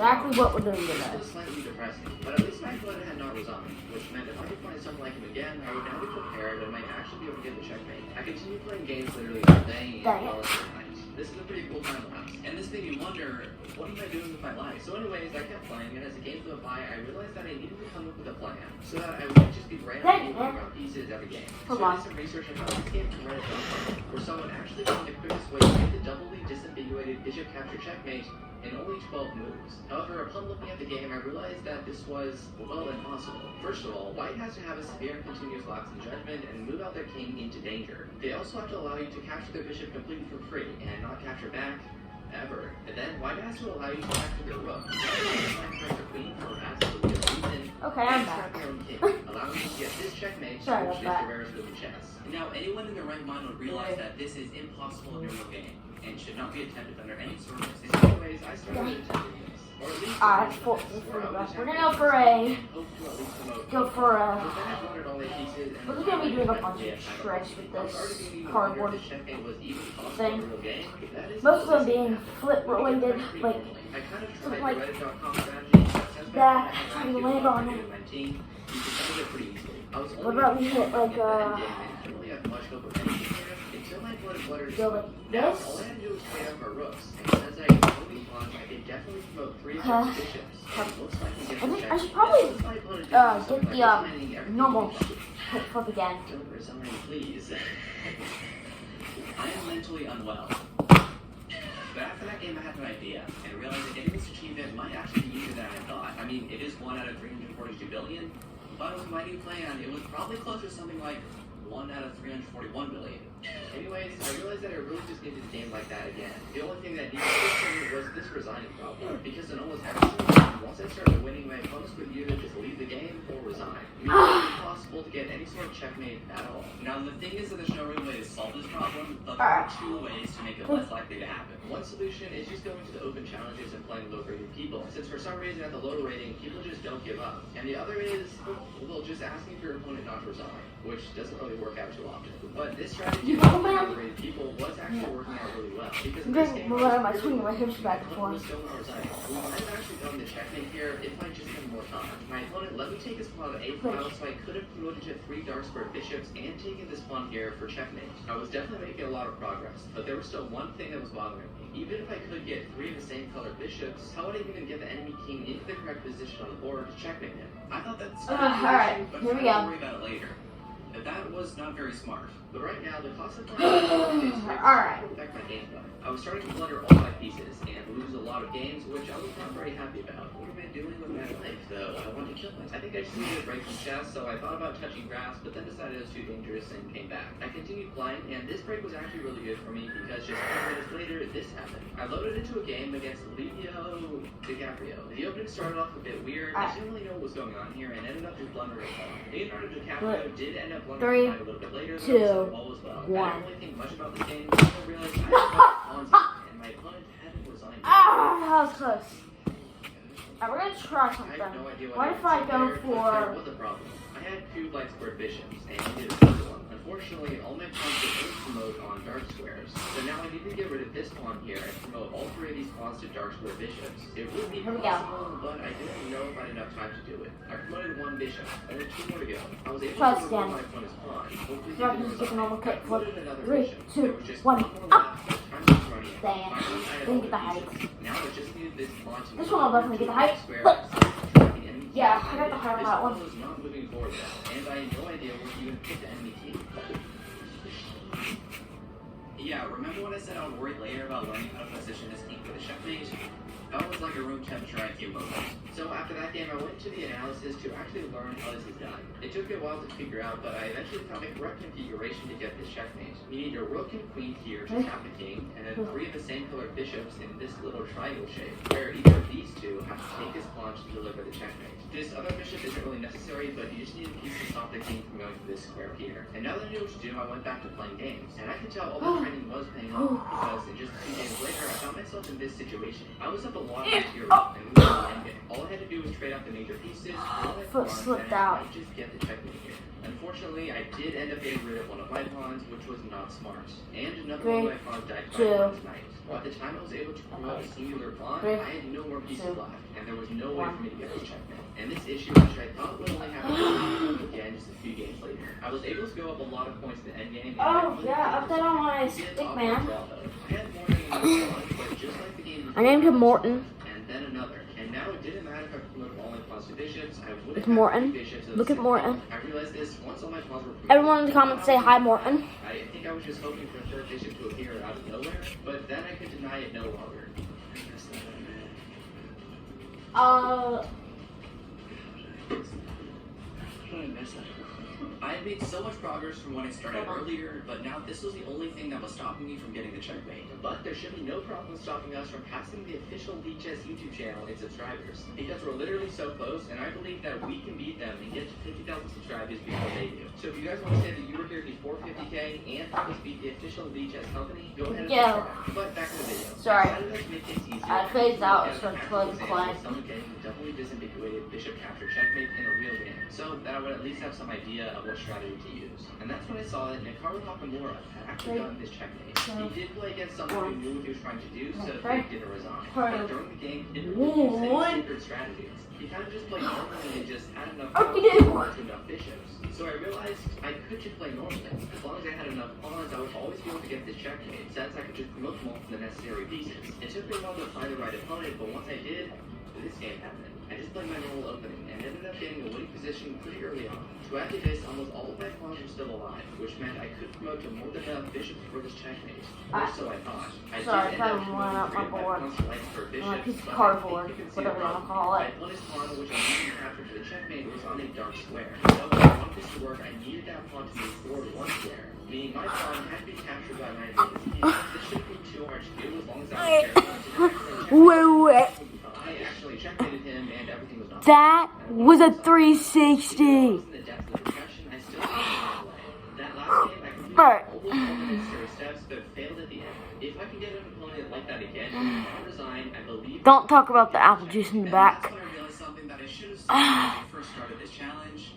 exactly what we're doing today. Still slightly depressing, but at least my opponent had not resigned, which meant if I could find someone like him again, I would now be prepared and might actually be able to get the checkmate. I continued playing games literally all day and well into the night. This is a pretty cool time lapse. And this made me wonder, what am I doing with my life? So anyways, I kept playing, and as the games went by, I realized that I needed to come up with a plan, so that I wouldn't just be randomly moving around pieces every game. So I did some research and found this game from Reddit.com, where someone actually found the quickest way to get the doubly disambiguated bishop capture checkmate in only 12 moves. However, upon looking at the game, I realized that this was, well, impossible. First of all, white has to have a severe and continuous lapse in judgment and move out their king into danger. They also have to allow you to capture their bishop completely for free and not capture back ever. And then white has to allow you to capture their rook. Queen for absolutely no reason. Okay, I'm back. Allowing you to get this checkmate, Sorry which is about the rarest of the chess. Now, anyone in their right mind would realize that this is impossible in a real game and should not be attempted under any circumstances. Anyways, I started attempting this. Or at least we're gonna go for a we're gonna be doing a bunch of tricks with this cardboard thing. Most of them being flip related, like something like that, trying to land on it. What about we hit like go like this? I should probably get the normal flip again. Don't resign, please. I am mentally unwell. But after that game, I had an idea and realized that getting this achievement might actually be easier than I thought. I mean, it is 1 out of 342 billion, but with my new plan, it was probably closer to something like 1 out of 341 billion. Anyways, I realized that I really just needed a game like that again. The only thing that needed fixing was this resigning problem, because in almost every single game, once I started winning, my opponents would either just leave the game or resign. It was impossible to get any sort of checkmate at all. Now, the thing is that there's no real way to solve this problem, but there are 2 ways to make it less likely to happen. One solution is just going to the open challenges and playing low-rated people, since for some reason at the low rating, people just don't give up. And the other is, well, just asking for your opponent not to resign, which doesn't really work out too often. But this strategy of low-rated people was actually working out really well, because in this game, my swinging my hips back and forth. We might have actually done the checkmate here if I just had more time. My opponent let me take his pawn on 8 file, so I could have promoted to 3 dark square bishops and taken this pawn here for checkmate. I was definitely making a lot of progress, but there was still one thing that was bothering me. Even if I could get 3 of the same color bishops, how would I even get the enemy king into the correct position on the board to checkmate him? I thought that's alright, but here we I'll go. worry about it later. But that was not very smart. But right now, the cost of playing Alright. affect my gameplay. I was starting to blunder all my pieces and lose a lot of games, which I was not very happy about. What am I doing with my life, though? I want to kill myself. I think I just needed a break from chess, so I thought about touching grass, but then decided it was too dangerous and came back. I continued playing, and this break was actually really good for me because just 10 minutes later, this happened. I loaded into a game against Leo DiCaprio. The opening started off a bit weird. I didn't really know what was going on here, and ended up just blundering a pawn. Leonardo DiCaprio did end up blundering a little bit later, so all was well. I didn't really think much about this game until I realized I had pawns and my opponent hadn't resigned. That was close. We're gonna try something. I have no idea What if I go there for... was a problem. I had 2 light squared bishops, and he did a third one. Unfortunately, all my pawns could only promote on dark squares. So now I need to get rid of this pawn here and promote all 3 of these pawns to dark square bishops. It would be possible, but I didn't know if I had enough time to do it. I promoted 1 bishop, and then 2 more to go. I was able to remove my opponent's pawn. Hopefully he didn't resign. I promoted another bishop. 3, 2, 1, up! Damn. Didn't get the height. Now I just needed this pawn to This one will definitely get the height. Yeah, I got the height on that one. was not moving forward well, and I had no idea where to even pick the enemy king. Yeah, remember when I said I would worry later about learning how to position this king for the checkmate? That was like a room temperature IQ moment. So after that game, I went into the analysis to actually learn how this is done. It took me a while to figure out, but I eventually found the correct configuration to get this checkmate. You need a rook and queen here to tap the king, and then 3 of the same color bishops in this little triangle shape, where either of these 2 have to take his pawn to deliver the checkmate. This other bishop isn't really necessary, but you just need a piece to stop the king from going to this square here. And now that I knew what to do, I went back to playing games. And I could tell all the training was paying off, because in just 2 games later, I found myself in this situation. I was up a lot of material, and we were in endgame. All I had to do was trade out the major pieces, Foot slipped out. I just get the checkmate here. Unfortunately, I did end up getting rid of one of my pawns, which was not smart. And another one of my pawns died by one night. At the time I was able to promote a singular pawn, I had no more pieces left, and there was no way for me to get this checkmate. And this issue, which I thought would only happen again just a few games later, I was able to go up a lot of points in the endgame. Oh, yeah, up that on my stick, man. I had more than enough fun, but just like the game I named him Morton. and then another. And now it didn't matter if I promoted all my pawns to bishops, I would It's Morton. Look at Morton. I realized this once all my pawns were promoted. Everyone in the comments say hi, Morton. I think I was just hoping for a third bishop to appear out of nowhere, but then I could deny it no longer. I had made so much progress from when I started earlier, but now this was the only thing that was stopping me from getting the checkmate. But there should be no problem stopping us from passing the official Lead Chess YouTube channel in subscribers, because we're literally so close, and I believe that we can beat them and get to 50,000 subscribers before they do. So if you guys want to say that you were here before 50K and help us beat the official Lead Chess company, go ahead and subscribe. But back to the video. Sorry. I decided to make things easier. I phased out, As so an it's actual like example quiet. of someone getting the doubly disambiguated bishop capture checkmate in a real game, so that I would at least have some idea of what strategy to use. And that's when I saw that Hikaru Nakamura had actually gotten this checkmate. He did play against someone who knew what he was trying to do, so he didn't resign. But during the game, he didn't really use any secret strategies. He kind of just played normally and just had enough power to enough bishops. So I realized I could just play normally. As long as I had enough pawns, I would always be able to get this checkmate, since I could just promote them all to the necessary pieces. It took me a while to find the right opponent, but once I did, this game happened. I just played my normal opening and ended up getting a winning position pretty early on. To add to this, almost all of my pawns were still alive, which meant I could promote to more than enough bishops for this checkmate. Or so I thought. I Sorry, did I end up went up my promoting board. 3 of my pawns to life for bishops, My piece of but I cardboard, think you can see whatever the you want to problem. call it. My opponent's pawn, which I needed to capture for the checkmate, was on a dark square. So if I wanted this to work, I needed that pawn to move forward one square, meaning my pawn had to be captured by my opponent's king. This shouldn't be too hard to do as long as I was careful. Wait. I actually checkmated him and everything was not. That was a 360. In the depth of the depression, I still found my way. That last game, I completed almost all the necessary steps, but failed at the end. If I can get an opponent like that again, I'll resign. I believe. Don't talk about the apple juice in the back. That's when I realized something that I should have seen when I first started this challenge.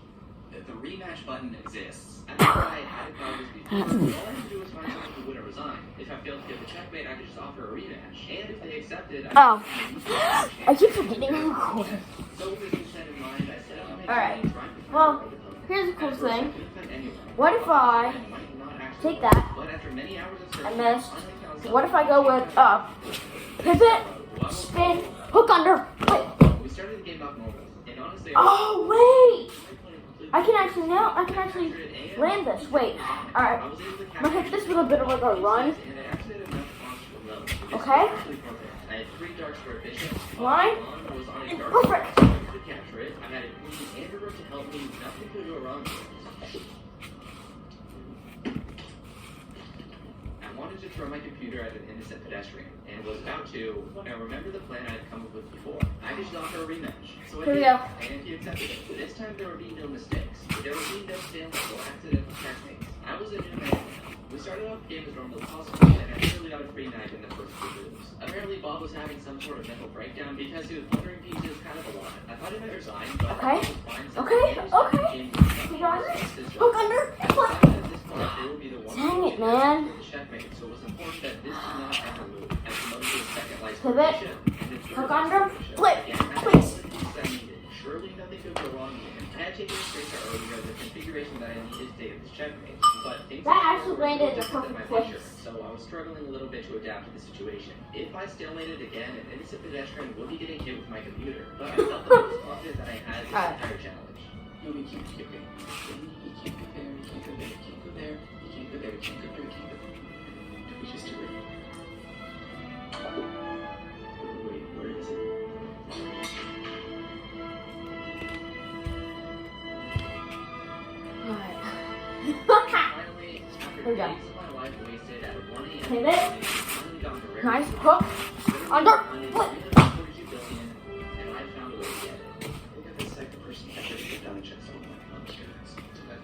That the rematch button exists. I don't know why I hadn't thought of this before. All I had to do was find someone who wouldn't resign. If I failed to get the checkmate, I could just offer a rematch. And if they accepted, Oh. I keep forgetting I'm recording. So with this intent in mind, I set up my Alright. team, tried to find Well, the right opponent. here's a cool At first, I thing. couldn't find anyone. What if I Might not actually take work, that? but after many hours of I searching, missed. finally found So what if I go someone with pivot, spin, hook under, wait. We started the game off normal, and honestly, Oh wait! I can actually land this. Wait. Alright. I'm gonna hit this with a bit of like a run. Okay. I had 3 dark square bishops. Line. Was on a dark Perfect. square, so I could capture it. I had a queen and a rook to help me. Nothing could go wrong. I wanted to throw my computer at an innocent pedestrian, and was about to when I remembered the plan I had come up with before. I could just offer a rematch. So I Here we did, go. and he accepted it. This time there would be no mistakes. There would be no stalemate or accidental checkmates. I was a new man. We started off the game as normal as possible, and I nearly got a free knight in the first 2 moves. Apparently Bob was having some sort of mental breakdown because he was wondering pieces kind of a lot. I thought he might resign, but Okay. I was fine. So Okay, I just okay. became the You got it? fastest Hook job. under, I decided at this point there would be the one Dang it, who man. would the checkmate, so it was important that this did not ever move. I promoted to a second life Pivot. bishop, and then Hook third under, life bishop. flip, Again, I had please. all the pieces I needed. Surely nothing could go wrong here. I had taken a screenshot earlier of the configuration that I needed to get this checkmate, but things That were actually a little landed in the different than perfect my place. nature, so I was struggling a little bit to adapt to the situation. If I stalemated again, an innocent pedestrian would be getting hit with my computer, but I felt the most confident that I had this Alright. entire challenge. No, we can't skip it. You can't go there, you can't go there, you can't go there, you can't go there, you can't go there, you can't go there. We just do it. Wait, where is it? Alright. Finally, after Here we go. days of my life wasted at 1 a.m. Pivot. I finally got the rare Nice chance. hook. Under, Money, flip. 342 billion, and I found a way to get it. I think I'm the second person ever to get done a chess on my chance. My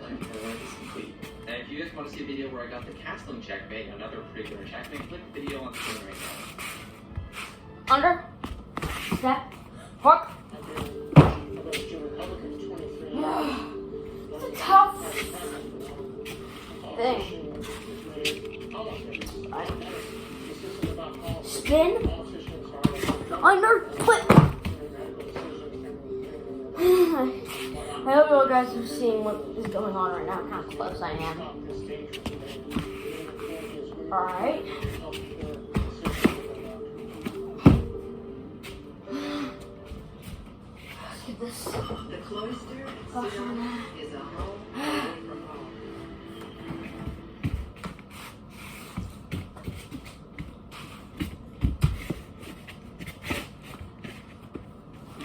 life is complete. And if you guys want to see a video where I got the castling checkmate, another pretty good checkmate, click the video on the screen right now. Under, snap. Fuck. It's a tough thing. Spin. Under flip. I hope you guys are seeing what is going on right now, how close I am. Alright. Let's get this. The cloister Fuck still on that. is a home away from home.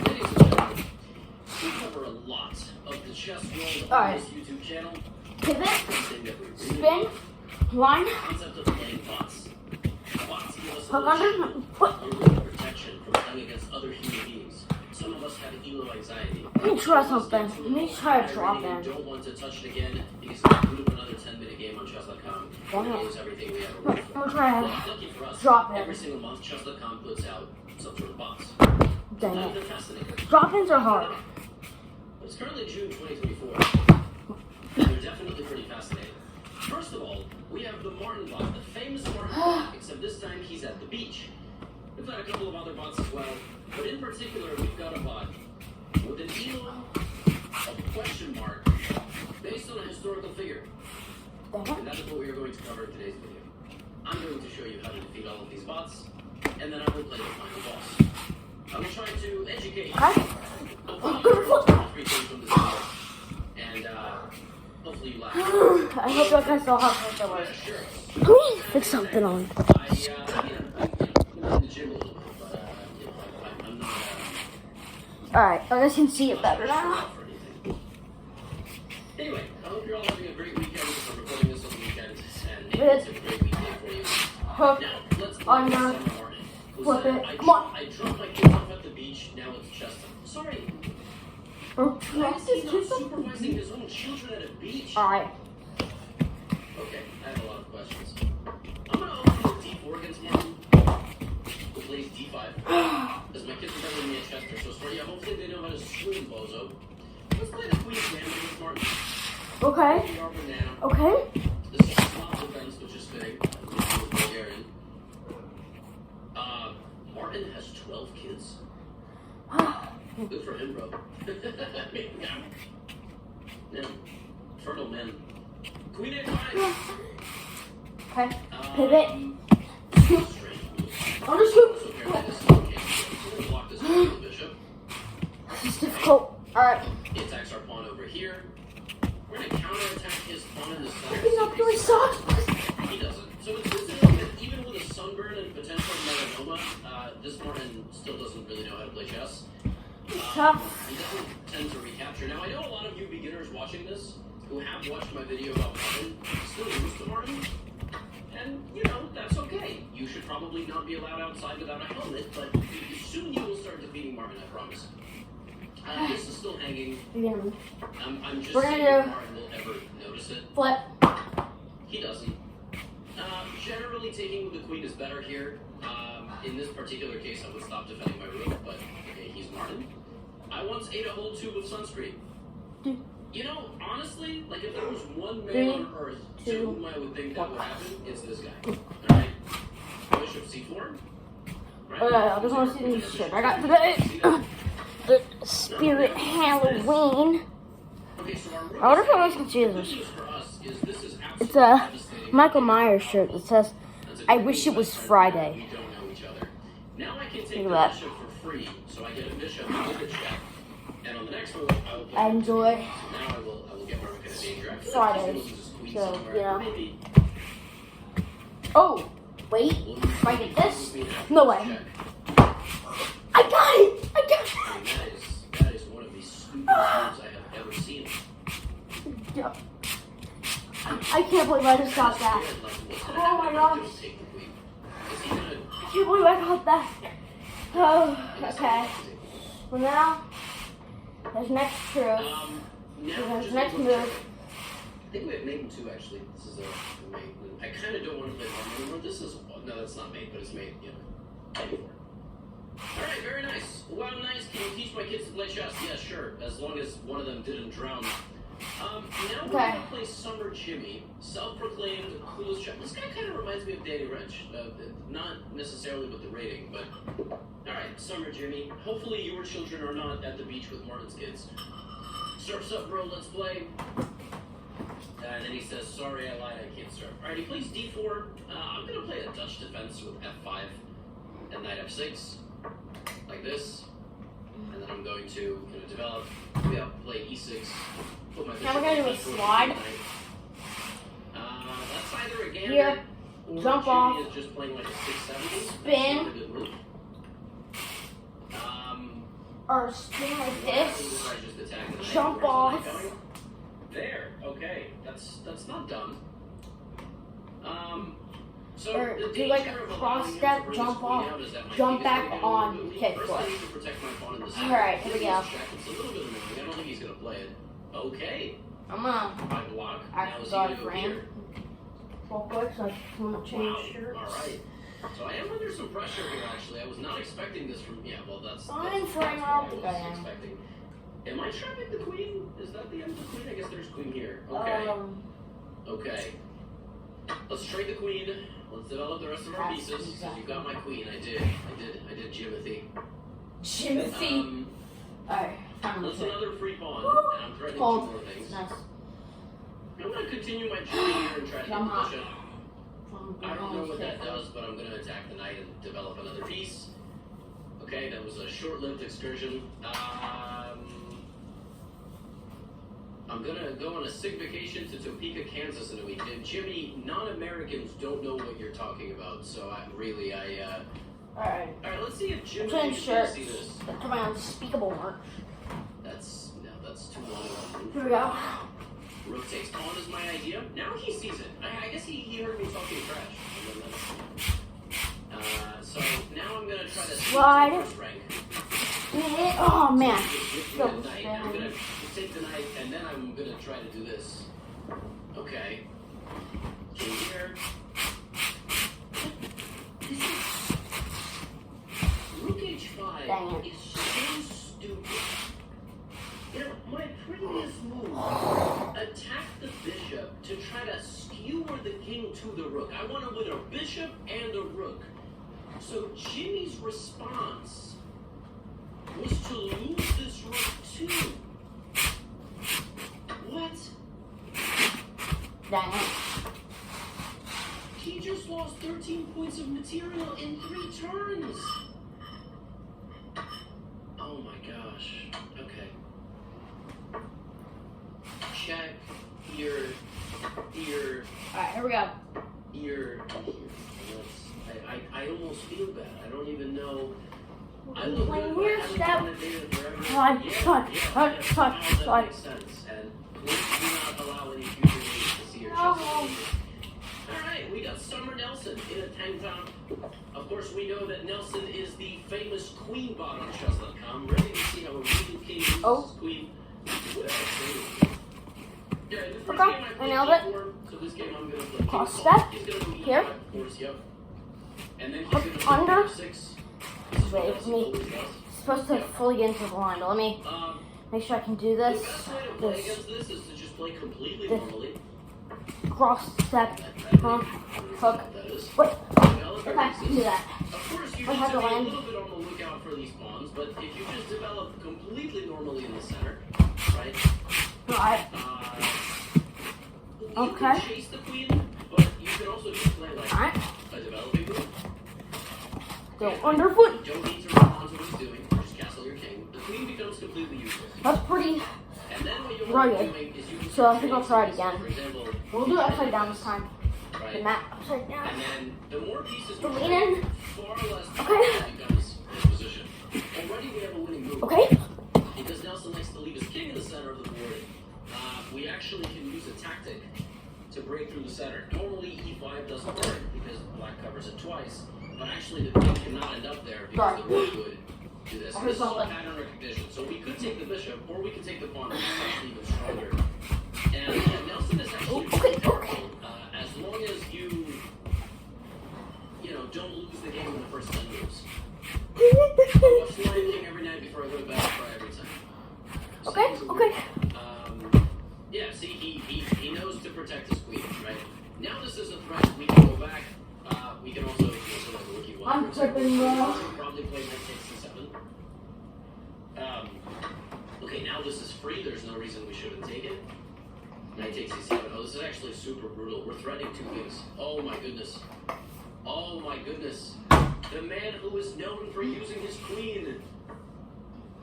Ladies and gentlemen, we cover a lot of the chess world on Alright. this YouTube channel. Pivot. Something that we really Spin. Line. the concept of playing bots. Bots give us a Hook under. Foot. little protection from playing against other human beings. Some of us have elo anxiety. Let me try something. Let me try to drop I in. don't want to touch it again because if we move another 10-minute game on chess.com, we lose everything we ever I'm worked for. gonna try Well, to lucky for us, drop in. every single month chess.com puts out some sort of bots. Dang They're it. fascinating. Drop-ins are hard. It's currently June 2024. And they're definitely pretty fascinating. First of all, we have the Martin bot, the famous Martin bot, except this time he's at the beach. We've got a couple of other bots as well, but in particular, we've got a bot with an elo of question mark based on a historical figure. Dang And it. that is what we are going to cover in today's video. I'm going to show you how to defeat all of these bots, and then I will play the final boss. I will try to educate Okay. hopefully you learn three things from this video, and hopefully you laugh. I hope you guys saw how close I was. Sure. Let me fix something on. I'm in the gym a little bit, but I'm not Alright, I guys can see it better now. for anything. Anyway, I hope you're all having a great weekend because I'm recording this on the weekend, and maybe it's a great weekend for you. Hook. Now, let's On look your- at Summer Martin, who flip said, it. I Come on. dropped my kids off at the beach, now it's chess time. Sorry, why is he not supervising his own children at a beach? Alright. Okay, I have a lot of questions. I'm gonna open with d4 against Martin, who plays d5. As my kids are better than me at chess, they're so smart. Yeah, hopefully they know how to swing, bozo. Let's play the queen of banana against Martin. Okay. We are banana. Okay. This is slot defense, which is fitting. This is Bulgarian. Martin has 12 kids. Good for him, bro. I mean, yeah. Fertile men. Queen a5. Okay. Pivot. Strange moves. Underscoop. So apparently this is okay. So we're gonna block this with the bishop. This is difficult. Alright. He attacks our pawn over here. We're gonna counterattack his pawn in the center. He's not doing sucks. He doesn't. So it's good to know that even with a sunburn and potential melanoma, this Martin still doesn't really know how to play chess. Tough. He doesn't tend to recapture. Now, I know a lot of you beginners watching this who have watched my video about Martin still lose to Martin. And, you know, that's okay. You should probably not be allowed outside without a helmet, but soon you will start defeating Martin, I promise. This is still hanging. Again. I'm just We're gonna saying do- if Martin will ever notice it. Flip. He doesn't. Generally, taking with the queen is better here. In this particular case, I would stop defending my rook, but okay, he's Martin. I once ate a whole tube of sunscreen. You know, honestly, like if there was one man on earth to whom I would think that would happen, it's this guy. Alright? Bishop c4. Right? Okay, I just want to see this shit I got today. The Spirit Halloween. Okay, so our rook I wonder if is you guys can see good this. news for us is this is It's absolutely a devastating. Michael Myers shirt that says, That's a I great wish it was friend. Friday. We don't know each other. Now I can take Look the at that. bishop for free, so I get a bishop with a check. And on the next move, I will play I enjoy so now I will get my rook in a danger. I feel like Fridays, this will just squeeze so, somewhere. you know. Maybe. Oh, wait. If I get this? No way. Check. I got it! I got I mean, that is one of the stupidest moves I have ever seen. it! I can't believe I just got that. Oh my gosh. Take the queen. Is he gonna? I can't believe I got that. Oh, okay. Well, now, there's next truth. Now There's just next look- move. I think we have mate in 2 actually. This is a mate. I kind of don't want to play one anymore. This is no, that's not mate, but it's mate. You know. Alright, very nice. Wow, nice. Can you teach my kids to play chess? Yeah, sure. As long as one of them didn't drown. Now we're gonna play Summer Jimmy, self-proclaimed coolest chef. This guy kind of reminds me of Danny Wrench. Not necessarily with the rating, but... Alright, Summer Jimmy. Hopefully your children are not at the beach with Martin's kids. Surf's up, bro, let's play. And then he says, sorry, I lied, I can't surf. Alright, he plays d4. I'm gonna play a Dutch defense with f5 and knight f6. Like this. And then I'm going to develop, play e6. Put my Now we're gonna do a slide. That's either a gambit Here, or jump Jimmy off, is just playing like a 6-7. spin, or spin like this, jump off. There, okay, that's not dumb. So or the do like a danger of cross allowing him step, to bring jump his queen off, out is that my jump king is back gonna get on moving. kick First, foot. I need to protect my pawn in the center. Alright, here we This go. check, it's a little bit annoying. I don't think he's gonna play it. Okay, I'm gonna I block. Now actually is he got gonna a go frame here? real quick so I can change Wow. shirts. Alright. So I am under some pressure here, actually. I was not expecting this from... Yeah, well, that's Fine, that's frame, what I I don't think was I am. expecting. Am I trapping the queen? Is that the end of the queen? I guess there's queen here. Okay. Okay. Let's trade the queen. Let's develop the rest of our That's pieces. exactly You got my queen. I did Jimothy. Jimothy. Alright, time to That's check. another free pawn. Woo! And I'm threatening Pawn. 2 more things. Nice. I'm going to continue my journey here and try to get Come the on. bishop. I don't know what that does, but I'm going to attack the knight and develop another piece. Okay, that was a short-lived excursion. I'm going to go on a sick vacation to Topeka, Kansas in a week. And Jimmy, non-Americans don't know what you're talking about, so Alright. Alright, let's see if Jimmy Change can shirts. see this. To my unspeakable mark. That's too long. Here we go. Rook takes pawn is my idea. Now he sees it. I guess he heard me talking trash. So now I'm gonna try to Slide. first rank. Oh man. So I'm gonna take the knight and then I'm gonna try to do this. Okay. King here. Rook h5 Dang it. is so stupid. You know, my previous move, attack the bishop to try to skewer the king to the rook. I want to win a bishop and a rook. So Jimmy's response was to lose this rook too. What? Dang it. He just lost 13 points of material in 3 turns. Oh my gosh. Okay. Check, here. Alright, here we go. Here. I almost feel bad. I don't even know. I We're look playing good, here, but I haven't step. done it in forever. Slide, Yeah, slide, yeah, slide, yeah. slide, Now that slide. makes sense. And please do not allow any future ladies to see your No. chest. Alright, we got Summer Nelson in a tank top. Of course, we know that Nelson is the famous queen bot on chess.com. Ready to see how a real king uses his queen. Yeah, in the first Okay, game I played nailed it. d4, so this game I'm gonna play Cross king step. He's gonna go Here. e5, of course, yep. And then he's Hook gonna play under. f6. This is what Wait, Nelson me. always does. It's supposed to fully get into the line, but let me make sure I can do The this. best way to play against this is to just play completely This. normally. Cross step. Huh? Hook. That is. Wait. Develop your Okay, pieces. do that. Of course, you I need have to the be a land. little bit on the lookout for these pawns, but if you just develop completely normally in the center, right? Alright. You Okay. can chase the queen, but you can also just play like Alright. a developing move. Go underfoot. You don't need to respond to what he's doing. Just castle your king. The queen becomes completely useless. That's pretty. And then what you Rugged. want to do is you can So I think start I'll try it trading again. pieces. For example, We'll do it upside down this time. The right? mat upside down. And then the more pieces The we lean play, in. far less Okay. becomes his position. Already we have a winning move. Okay. Because Nelson likes to leave his king in the center of the board, we actually can use a tactic to break through the center. Normally E5 doesn't work because black covers it twice, but actually the king cannot end up there because the rook would do this. I heard This is all something. pattern recognition. So we could take the bishop or we could take the pawn, which is actually even stronger. And Nelson is actually Okay, careful, okay. as long as you know, don't lose the game in the first 10 moves. I watch Lion King every night before I go to bed. I cry every time. Okay. Yeah, see, he knows to protect his queen, right? Now this is a threat. We can go back. We can also like a rookie one. I'm tripping, bro. Probably play knight takes c7. Okay, now this is free. There's no reason we shouldn't take it. Knight takes c7. Oh, this is actually super brutal. We're threatening two things. Oh my goodness. Oh my goodness. The man who is known for using his queen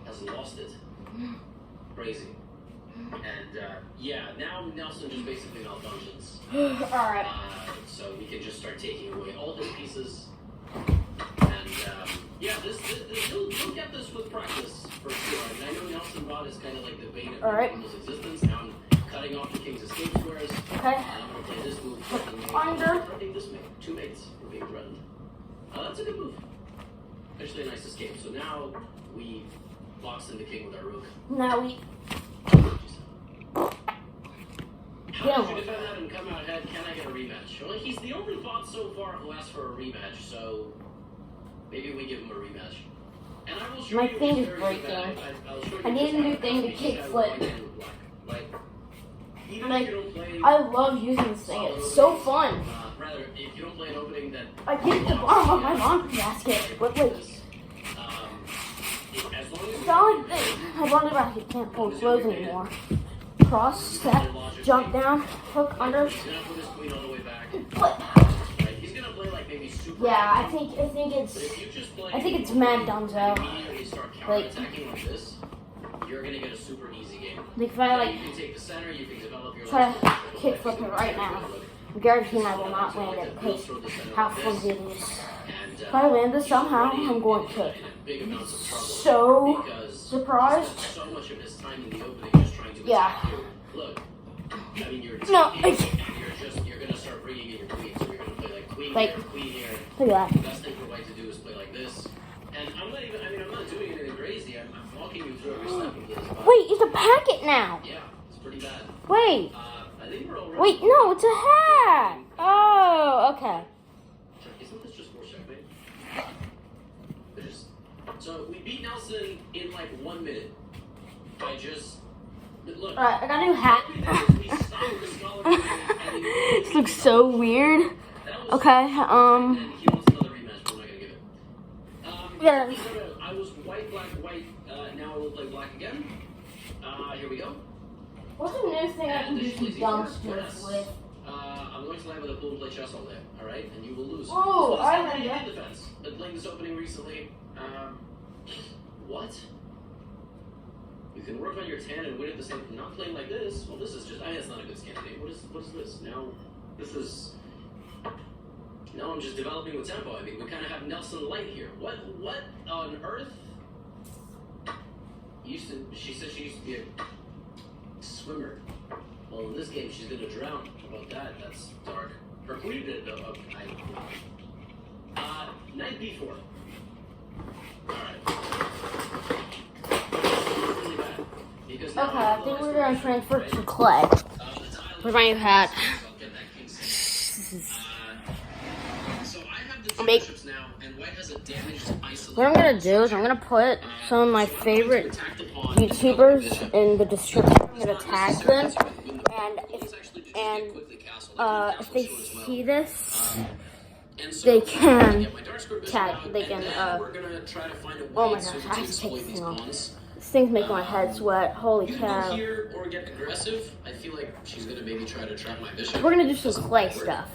has lost it. Crazy. And yeah, now Nelson just basically malfunctions. Alright. So we can just start taking away all his pieces. And yeah, he'll get this with practice for sure. And I know Nelson Rod is kind of like the bane of people's existence. Now I'm cutting off the king's escape squares. Okay. And I'm going to play this move. Under. Threatening this mate. Two mates are being threatened. That's a good move. Actually a nice escape. So now we box in the king with our rook. Now we. How did you defend that and come out ahead? Can I get a rematch? Well, he's the only bot so far who asked for a rematch, so maybe we give him a rematch. And I will show My you thing his is very breaking. bad. I'll show you I need his a new bad thing to combination kick of flip. white and black. Like, even Like, if you don't play, I love using this thing. It's so fun. rather, if you don't play an opening that I get the bottom of my laundry basket. But wait, as long as it's not like this. My laundry basket can't hold clothes anymore. Cross, step, jump down, hook under, he's gonna put his queen all the way back. flip. Right? He's gonna play like maybe super. Yeah, I think But it's if you just play, mad dunzo. immediately start counterattacking like this, you're gonna get a super easy game. Like if I You can take the center, you can develop your try to kick flip it right now, I'm guaranteeing I will not land it because how flimsy it is. And If I land this somehow, I'm going to big amounts of trouble so because surprised. so much of his time in the opening just trying to Yeah. attack you. Look, I mean you're No, attacking, you're gonna start bringing in your queen, so you're gonna play like queen Like- here, queen here. Look at The that. best thing for white to do is play like this. And I'm not doing anything crazy. I'm walking you through every step of this. But Wait, it's a packet now. yeah, it's pretty bad. Wait, I think we're all right. wait, no, it's a hat. Oh, okay. Isn't this just more checkmate? So we beat Nelson in like 1 minute by just look. Alright, I got a new hat. We stopped the scholar and This looks so weird. Okay, And he wants another rematch, but I'm not gonna give it. Yeah. I was white, black, white. Now I will play black again. Here we go. What's the new thing I can do some dumb Yes. stuff with? I'm going to land with a blue and play chess all day, alright? And you will lose. Oh, So I it's like not that. in defense. Been playing this opening recently. What? You can work on your 10 and win at the same time. Not playing like this. Well, this is just. I mean, it's not a good candidate. What is this? Now, this is. Now I'm just developing with tempo. I mean, we kind of have Nelson Light here. What on earth? She said she used to be a swimmer. Well, in this game, she's gonna drown. How about that? That's dark. Her queen did though. Knight b4. Alright. Really bad. Because now Okay, I think we're gonna transfer right? to Clay. The tile Where's my new hat? I'll get that king six. So I have the two Make- bishops now, and white has a damaged isolated. What I'm gonna do is I'm gonna put some of my favorite YouTubers in the description. I'm gonna tag them, and if they see this, they can tag. They can. Oh my gosh, I have to take this off. This thing's making my head sweat. Holy You can go cow! here or get aggressive. I feel like she's gonna maybe try to trap my bishop. We're gonna do some Clay stuff.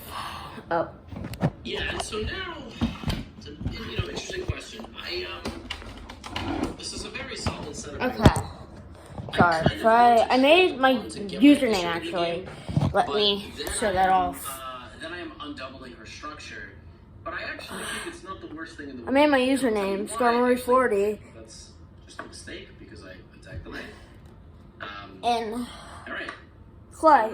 Oh, Yeah, and so now, it's a, interesting question. This is a very solid setup. okay. Sorry. So I made my username actually. Let me show that off. Then I am undoubling her structure, but I actually think it's not the worst thing in the world. I made my username Stormery40 That's just a mistake because I attacked the knight. and All right. Clay.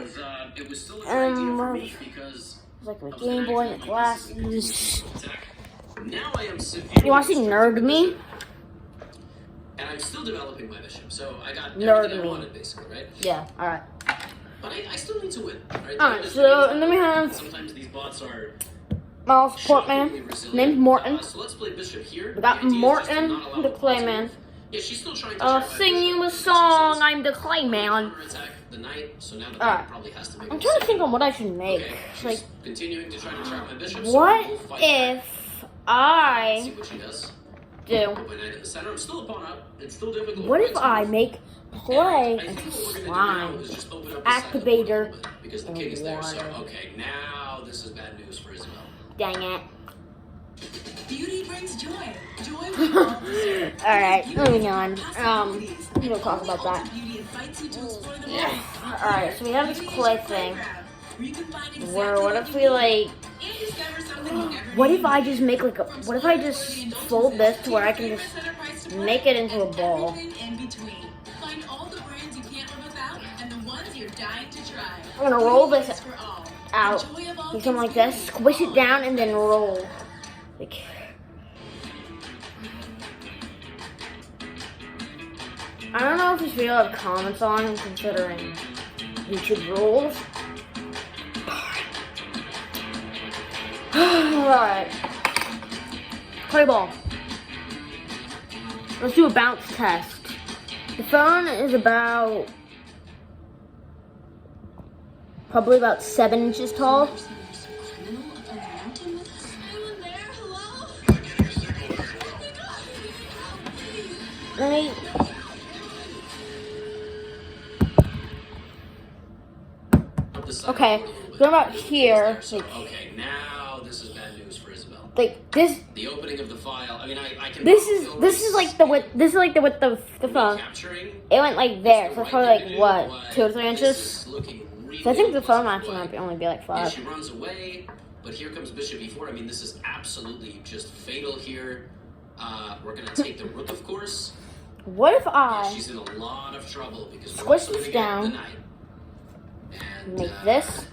It was still a good idea for me It because was like my Game Boy and the glasses. now I am severely. You want to see Nerd Me? And I'm still developing my bishop, so I got Nerd everything I me. wanted basically, right? Yeah. All right. But I still need to win. Right? All right. So and then we have Sometimes these bots are my support man. Shockingly resilient. Named Morton. So let's play bishop here. We got The idea is just to Morton, not allow the pawn clay to man. move. Yeah, she's still trying to Sing you a song. I'm the clay man. Counterattack the knight, so now the Alright. knight probably has to make I'm a trying to think decision. on what I should make. Okay, she's Like, continuing to try to trap my bishop. so what we'll fight back. if See I what she does. do? Put my knight in the center. I'm still a pawn up. It's still difficult. What if Knight's I move. make And play I and think what we're gonna do slime? now is just open up the second one a Activator little bit, because the and king is there. So water. okay, now this is bad news for Isabel. Dang it. Beauty brings joy. Joy we all deserve. Alright, moving on. Possibilities. We don't talk about that. Beauty invites you to explore the Yeah. world. Alright, so we have this clay thing. Where you can find exactly Where what if you we need like? and discover something you never What knew if I you just needed. make like a? What if I just fold this to where I can just make it into a ball? Everything in between. Find all the brands you can't live without and the ones you're dying to try. I'm gonna roll this Beauty is for all. out, The joy of all do something like things this, beauty. squish it down, and then roll. Like, I don't know if this video have comments on, considering YouTube rules. Alright. Play ball. Let's do a bounce test. The phone is probably about 7 inches tall. Let me. Up the second Okay, one a little bit. what about here? So, Like, okay, now this is bad news for Isabel. like this. The opening of the file. I mean, I can. This is like the width. This is like the width of the phone. Capturing. It went like there, so it's probably Right like thing what, to do, 2 or 3 this inches. is looking really So I think the phone unpleasant actually might way. only be like Yeah, 5. she runs away, but here comes bishop e4. I mean, this is absolutely just fatal here. We're gonna take the rook, of course. What if Yeah, I she's in a lot of trouble because we're Squish also this gonna get down. the knight. And make this?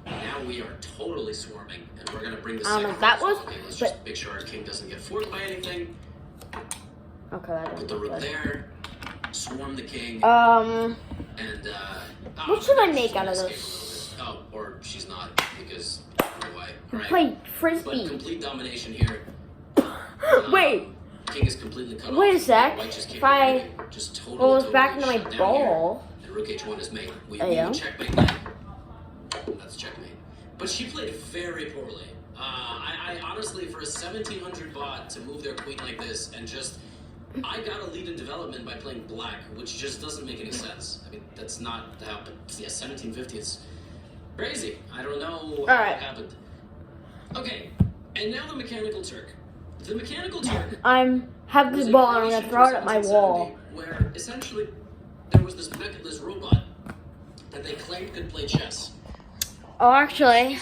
now we are totally swarming, and we're gonna bring the I don't know second if that force. was, Okay, let's but- just make sure our king doesn't get forked by anything. Okay, that Put doesn't the look rook good. there. Swarm the king. Um, And what should I make she's out of gonna this? escape a little bit. Oh, or she's not because why? Right. play But frisbee. complete domination here. Wait, King is completely cut off. Wait a sec. White just can't If I do anything. Just totally, roll this totally back into my shut down ball. Here. And rook h1 is mate. We There you go. checkmate knight. That's checkmate. But she played very poorly. I honestly, for a 1700 bot to move their queen like this and just, I got a lead in development by playing black, which just doesn't make any sense. I mean, that's not how, but yeah, 1750 is crazy. I don't know how Alright. it happened. Okay, and now the Mechanical Turk. The Mechanical Turk have was this a ball and I'm creation gonna throw it from at my 1770 wall. Where essentially there was this robot that they claimed could play chess. Oh, actually, It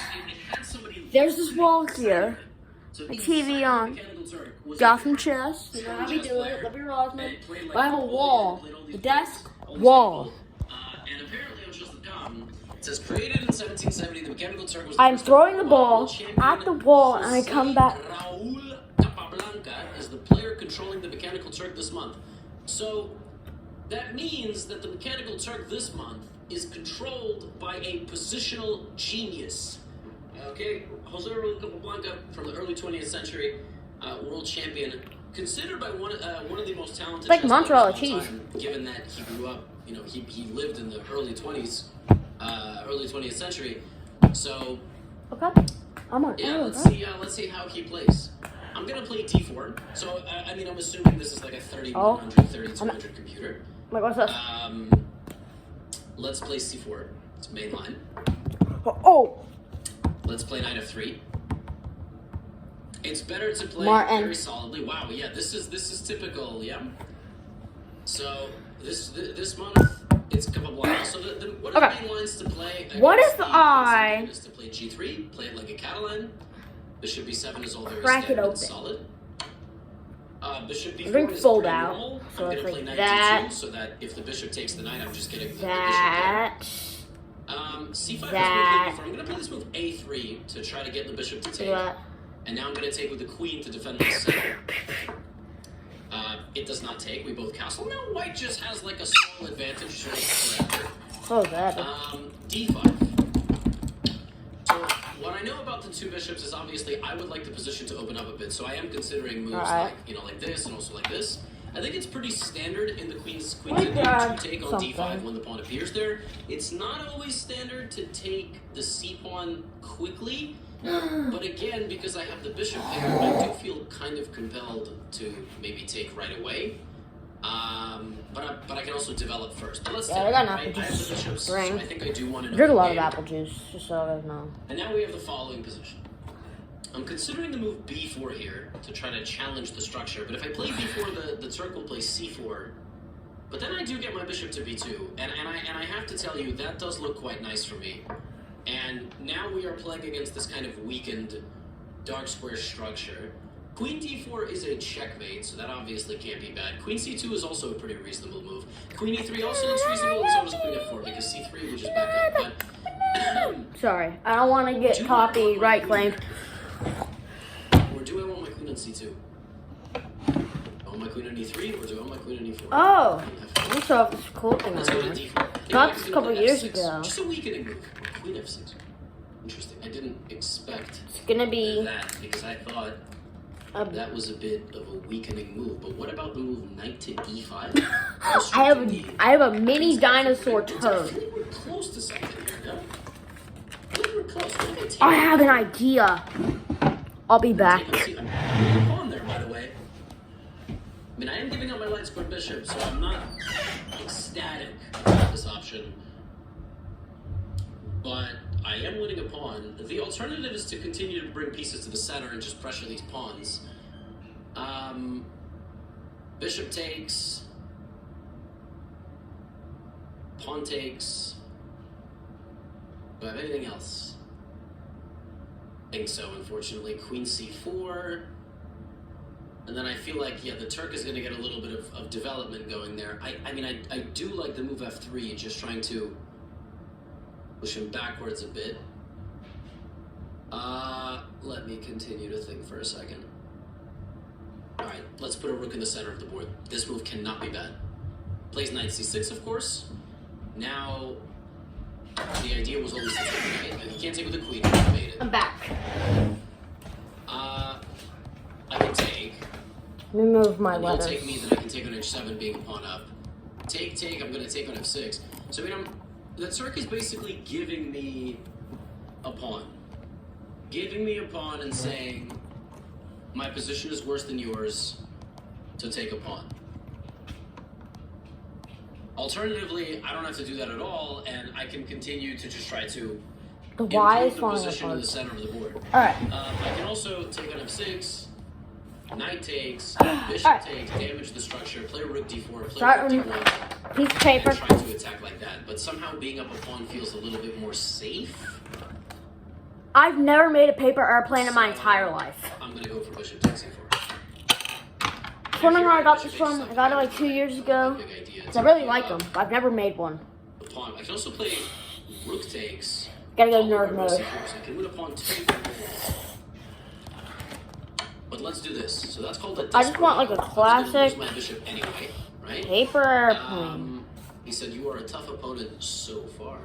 had somebody there's this wall here. So A the TV second on. Mechanical Turk was Got a some chess. You know how we do it. Let me Rosman. and played like But I have a all the- wall. played all these The desk, all these wall. people. And apparently it was just a dumb. It says created in 1770, the Mechanical Turk was. I'm first throwing the ever ball world champion. at the wall and I Jose come back. Raul Capablanca is the player controlling the Mechanical Turk this month. So that means that the Mechanical Turk this month is controlled by a positional genius. Okay, Jose Raul Capablanca from the early 20th century, world champion, considered by one of the most talented. It's like chess mozzarella players of all cheese. time, given that he grew up, you know, he lived in the early 20th century. So Okay. I'm on. yeah, oh, let's okay. see how he plays. I'm gonna play d4. So I mean, I'm assuming this is like a 3100, 3200 computer. Wait, what's this? Let's play c4. It's main line. Oh, Let's play knight f3. It's better to play Martin. very solidly. Wow, yeah, this is typical, yeah. So this month it's Capablanca. So what are Okay. the main lines to play? What against if the I- Constantine is to play g3, play it like a Catalan. Bishop b7 is all very Crack it standard and open. solid. Bishop b4 Ring is fold pretty out. normal. So I'm it's gonna play like knight that. d2 so that if the bishop takes the knight, I'm just getting the bishop there. that. C5 That. is moving before. I'm gonna play this move a3 to try to get the bishop to Do take. that. And now I'm going to take with the queen to defend my center. It does not take. We both castle. Now white just has like a small advantage. Oh, that. D5. So what I know about the two bishops is obviously I would like the position to open up a bit, so I am considering moves Alright. like this and also like this. I think it's pretty standard in the queen's Let me to grab take on something. d5 when the pawn appears there. It's not always standard to take the c pawn quickly, but again, because I have the bishop there, I do feel kind of compelled to maybe take right away. But I can also develop first. But let's Yeah, take I it, got an right? apple I have the juice bishops, so drink. I think I do want to Drink a lot of game. apple juice, just so you guys know. And now we have the following position. I'm considering the move b4 here to try to challenge the structure, but if I play b4, the Turk will play c4. But then I do get my bishop to b2, and I have to tell you, that does look quite nice for me. And now we are playing against this kind of weakened dark square structure. Queen d4 is a checkmate, so that obviously can't be bad. Queen c2 is also a pretty reasonable move. Queen e3 also looks reasonable, and so does queen f4, because c3 would just back up. But Sorry, I don't want to get copyright claimed. or do I want my queen on c2? Do I want my queen on e3, or do I want my queen on e4? Oh, let me show off this cool thing Let's go to on d4. Got this a couple years F6. ago. Just a weakening move. Queen f6. Interesting. I didn't expect It's gonna be that, because I thought that was a bit of a weakening move. But what about the move knight to e5? I have a mini dinosaur I turd. feel like we're close to something here, no? I feel like we're close. What if I take I have an idea. I'll be back. I'm putting a pawn there, by the way. I mean, I am giving up my light square bishop, so I'm not ecstatic about this option. But I am winning a pawn. The alternative is to continue to bring pieces to the center and just pressure these pawns. Bishop takes. Pawn takes. Do I have anything else? I think so, unfortunately. Queen c4. And then I feel like, yeah, the Turk is going to get a little bit of development going there. I mean, I do like the move f3, just trying to push him backwards a bit. Let me continue to think for a second. Alright, let's put a rook in the center of the board. This move cannot be bad. Plays knight c6, of course. Now, the idea was always to take the knight. You can't take with the queen, you made it. I'm back. I can take. Let me move my And he'll letters. take me, then I can take on h7, being a pawn up. Take, I'm going to take on f6. So, I mean, the Turk is basically giving me a pawn. Giving me a pawn and saying, my position is worse than yours, so take a pawn. Alternatively, I don't have to do that at all, and I can continue to just try to The Y is improve the falling position in the apart. center of the board. Alright. I can also take on f6, knight takes, bishop Alright. takes, damage the structure, play rook d4, play Start rook with d1, piece of paper. and try to attack like that. But somehow being up a pawn feels a little bit more safe. I've never made a paper airplane in my So, entire life. I'm gonna go for bishop takes c4. I don't know where I got this from. I got it like 2 years ago. Big idea. 'Cause I really like them. I've never made one. The pawn. I can also play rook takes. Gotta go All nerd over mode. c4, so I can win a pawn too. But let's do this. So that's called a I just want, like, a desperate pawn. I'm gonna lose classic my bishop anyway, right? Paper airplane. He said you are a tough opponent so far.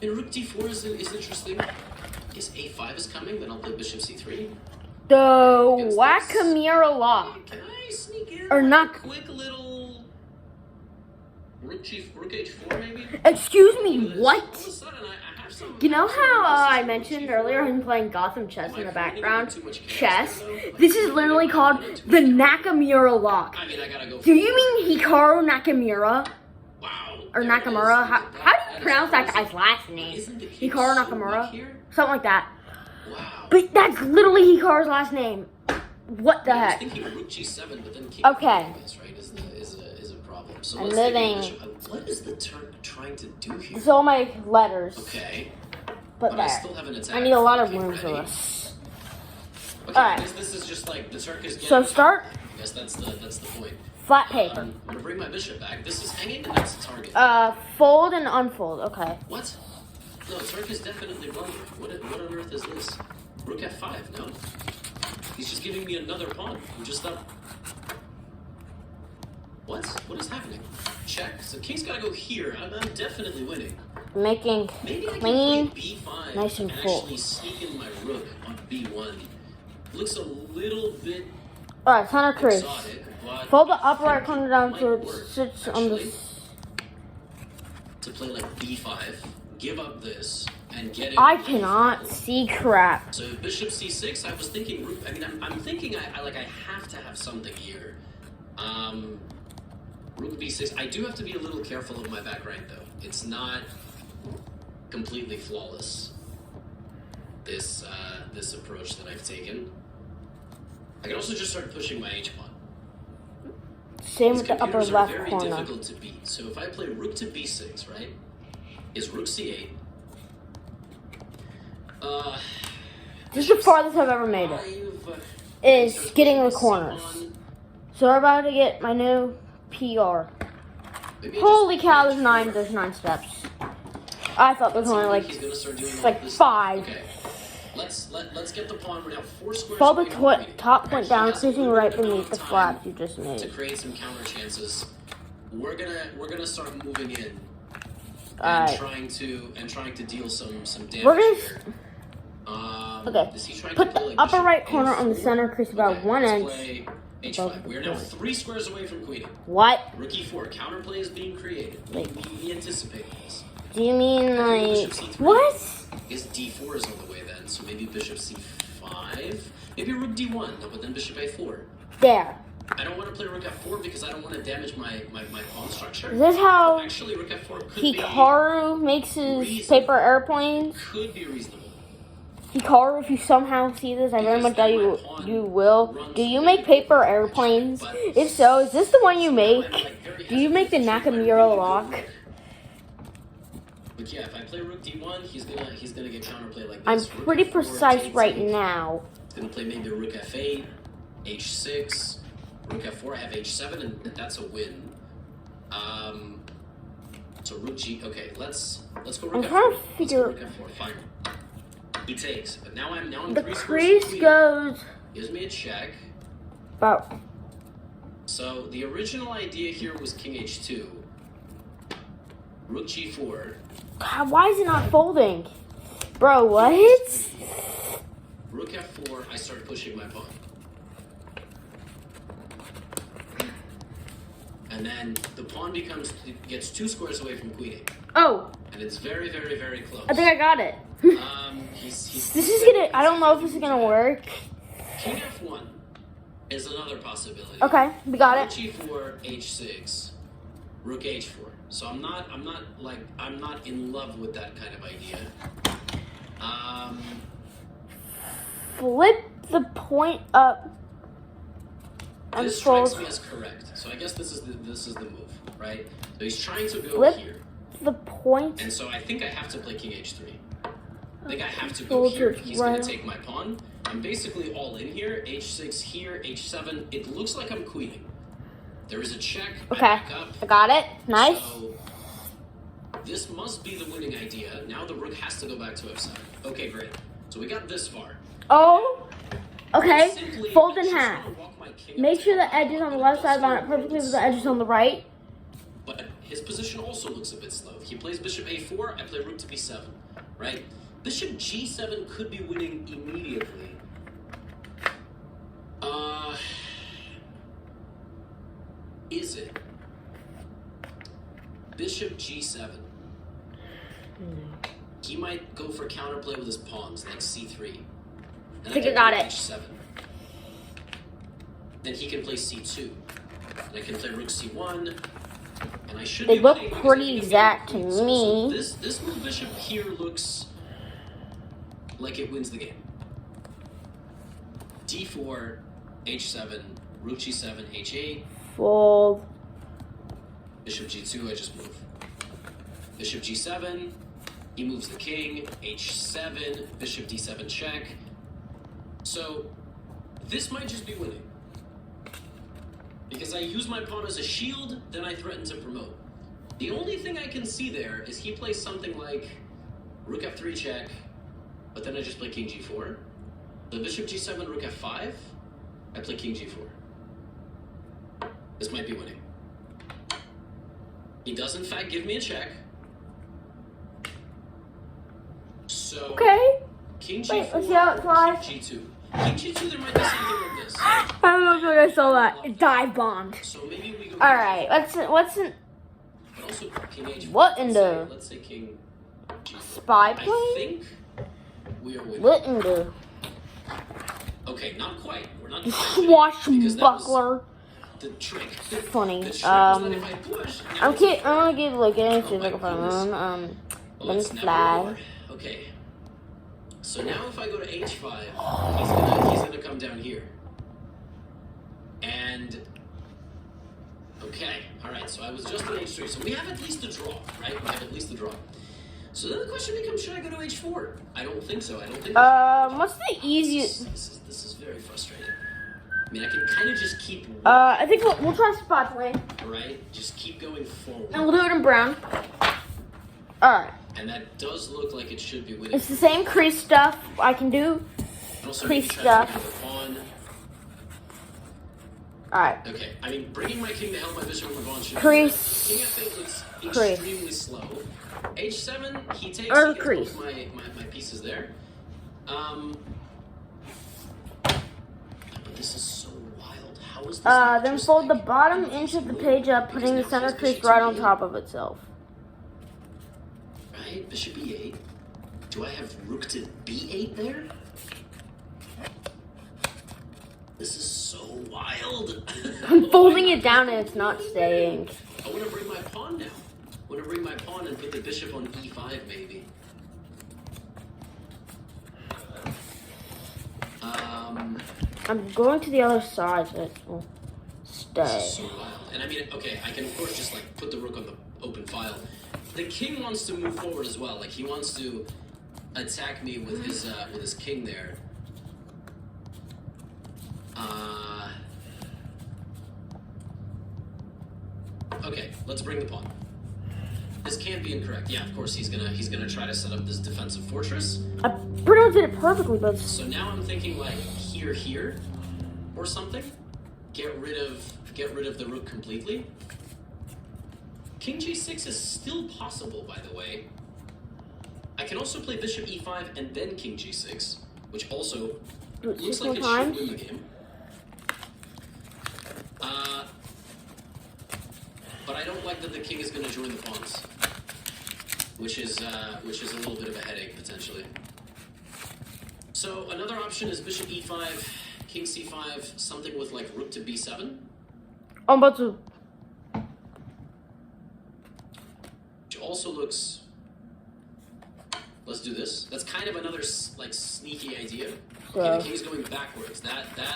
And rook d4 is interesting. I guess a5 is coming, then I'll play bishop c3. The Wackamira lock. Can I sneak in Or not- a quick little rook h4 maybe? Excuse Look me, at this. what? All of a sudden, I have some. You know how I some mentioned rook earlier h4. I'm playing Gotham Chess in the Am I background? creating too much Chess. chaos there, though? This is literally called the Nakamura lock. I mean, I gotta go. Do you mean Hikaru Nakamura? Wow. Or There it Nakamura? is. How do you pronounce that guy's last name? Isn't the king Hikaru so Nakamura? weak here? Something like that. Wow. But that's literally Hikaru's last name. What the I was heck? thinking rook g7, but then king Okay. F6, right, is a problem. So I'm let's take living- a bishop. What is the Turk trying to do here? This is all my letters. Okay. But I there. still have an attack. I need a lot of Okay, room for ready. this. Okay, Alright. this is just like the Turk is getting. So start I guess that's the point. flat paper. I'm gonna bring my bishop back. This is hanging, and that's the target. Fold and unfold. Okay. What? No, Turk is definitely wrong. What on earth is this? Rook f5, no? He's just giving me another pawn. I'm just up. What? What is happening? check. So king's got to go here. I'm definitely winning. Making Maybe I clean. can play b5 nice and full. actually sneak in my rook on b1. Looks a little bit Alright, center crease. exotic, but Fold the I upper right think corner it down might so it work, sits on the. actually, to play like b5, give up this, and get it. I cannot see crap. So bishop c6. I was thinking rook. I mean, I'm thinking I have to have something here. Rook b6. I do have to be a little careful of my back rank though. It's not completely flawless. This approach that I've taken. I can also just start pushing my h pawn. Same These with the upper computers are left very corner. difficult to beat. So if I play rook to b6, right, is rook c8. This is the farthest I've ever made it. Is getting the corners. So we're about to get my new PR. Holy cow, there's 9 steps. I thought there was only like 5. Okay. Let's get the pawn. We're now 4 squares Fold the away from winning. top point down, Actually, creasing that's right a little beneath the bit of flap time you just to made. create some counter chances. We're gonna start moving in Alright. and trying to deal some damage We're gonna here. Okay. Is he trying Put to play the like upper bishop right corner on the a4? center, crease about Okay, 1 let's inch. play above h5. the We're now point. 3 squares away from queening. What? Rook e4. Counterplay is being created. Wait. We anticipated this. Do you mean like Bishop C3. what? I guess d4 is on the way then, so maybe bishop c5. Maybe rook d1, no, but then bishop a4. There. I don't want to play rook f4 because I don't want to damage my pawn structure. Is this how Actually, rook f4 could be Hikaru makes his paper airplanes? reasonable. Hikaru, if you somehow see this, I very much doubt you will. Do you make paper airplanes? If so, is this the one you make? Do you make the Nakamura lock? But yeah, if I play rook d1, he's gonna get counterplay like I'm this. Rook pretty f4, precise takes right it. now. He's gonna play maybe rook f8, h6, rook f4. I have h7, and that's a win. So rook g. Okay, let's go rook I'm f4. trying to Let's figure- go rook f4. Fine. He takes, but now I'm The 3 squares crease from queen. goes Gives me a check. about. So the original idea here was king h2, rook g4, God, why is it not folding? Bro, what? rook f4. I start pushing my pawn, and then the pawn gets 2 squares away from queening, Oh, and it's very, very, very close. I think I got it. He's This is gonna. I don't know if this is gonna work. king f1 is another possibility. Okay, we got Rook it. g4, h6, rook h4. So I'm not in love with that kind of idea. Flip the point up and This strikes fold me as correct. So I guess this is the move, right? So he's trying to go Flip. here, the point. and so I think I have to play king h3. I think I have to go Fold here. it He's gonna right. take my pawn. I'm basically all in here. h6 here, h7. It looks like I'm queening. There is a check. I Okay, back up. I got it. Nice. So this must be the winning idea. Now the rook has to go back to f7. Okay, great. So we got this far. Oh, okay. Simply, Fold I in just half. wanna walk my king Make up sure to the edges on the left side line up perfectly with the edges on the right. But his position also looks a bit slow. He plays bishop a4, I play rook to b7, right? Bishop g7 could be winning immediately. Is it? Bishop g7. He might go for counterplay with his pawns, like c3. And Think I can got play it. h7. Then he can play c2. And I can play rook c1. And I should They be look winning because pretty I think I'm exact getting to queen. me. This move bishop here looks like it wins the game. d4, h7, rook g7, h8, Fold. bishop g2, I just move. Bishop g7, he moves the king, h7, bishop d7 check. So this might just be winning. Because I use my pawn as a shield, then I threaten to promote. The only thing I can see there is he plays something like rook f3 check, but then I just play king g4. The bishop g7, rook f5, I play king g4. This might be winning. He does, in fact, give me a check. So, Okay. King G4, Wait, let's see how it flies. King G2. King G2, there might be something like this. I don't know if I saw that. It dive bombed. So maybe we go. Alright, what's in But also King H4. What in the- Let's say King G4. spy I plane? think we are winning. What in the Okay, not quite. We're not quite winning, because that was swashbuckler? the trick. Funny. The trick was that if I push, now it's- I'm gonna give like anything Oh my like a phone. well, Let me it's never fly. over. Okay. So now if I go to H5, he's gonna come down here. And okay, alright, so I was just on H3. So we have at least a draw, right? We have at least a draw. So then the question becomes, should I go to H4? I don't think so. I don't think What's the easiest? this is very frustrating. I mean, I can kind of just keep I think we'll try spy plane, right? Just keep going forward. and we'll do it in brown. All right. And that does look like it should be winning. It's the same crease stuff I can do. Also, crease maybe try stuff. to get the pawn. All right. Okay, I mean, bringing my king to help my bishop with the pawn should Crease. King F8 looks Crease. extremely slow. H7, he takes Or he gets crease. both my pieces there. But this is so wild. How is this? not Then just fold the like bottom an inch of the easy page move? up, putting the Because now center he's crease bishop right on E8, top of itself. Right, bishop E8. Do I have rook to B8 there? This is so wild. I'm folding it down and it's not staying. I want to bring my pawn now. I want to bring my pawn and put the bishop on E5 maybe. I'm going to the other side so it will This stay. is so wild. And I mean, okay, I can of course just like put the rook on the open file. The king wants to move forward as well. Like he wants to attack me with his king there. Okay, let's bring the pawn. This can't be incorrect. Yeah, of course he's gonna try to set up this defensive fortress. I pretty much did it perfectly, but So now I'm thinking like here, or something. Get rid of the rook completely. King G6 is still possible, by the way. I can also play bishop E5 and then King G6, which also do it looks 6 more like it should times. win the game. But I don't like that the king is going to join the pawns, which is a little bit of a headache potentially. So another option is bishop E5, King C5, something with like rook to B7, I'm about to. which also looks. Let's do this. That's kind of another like sneaky idea. Okay, Yeah. the king's going backwards.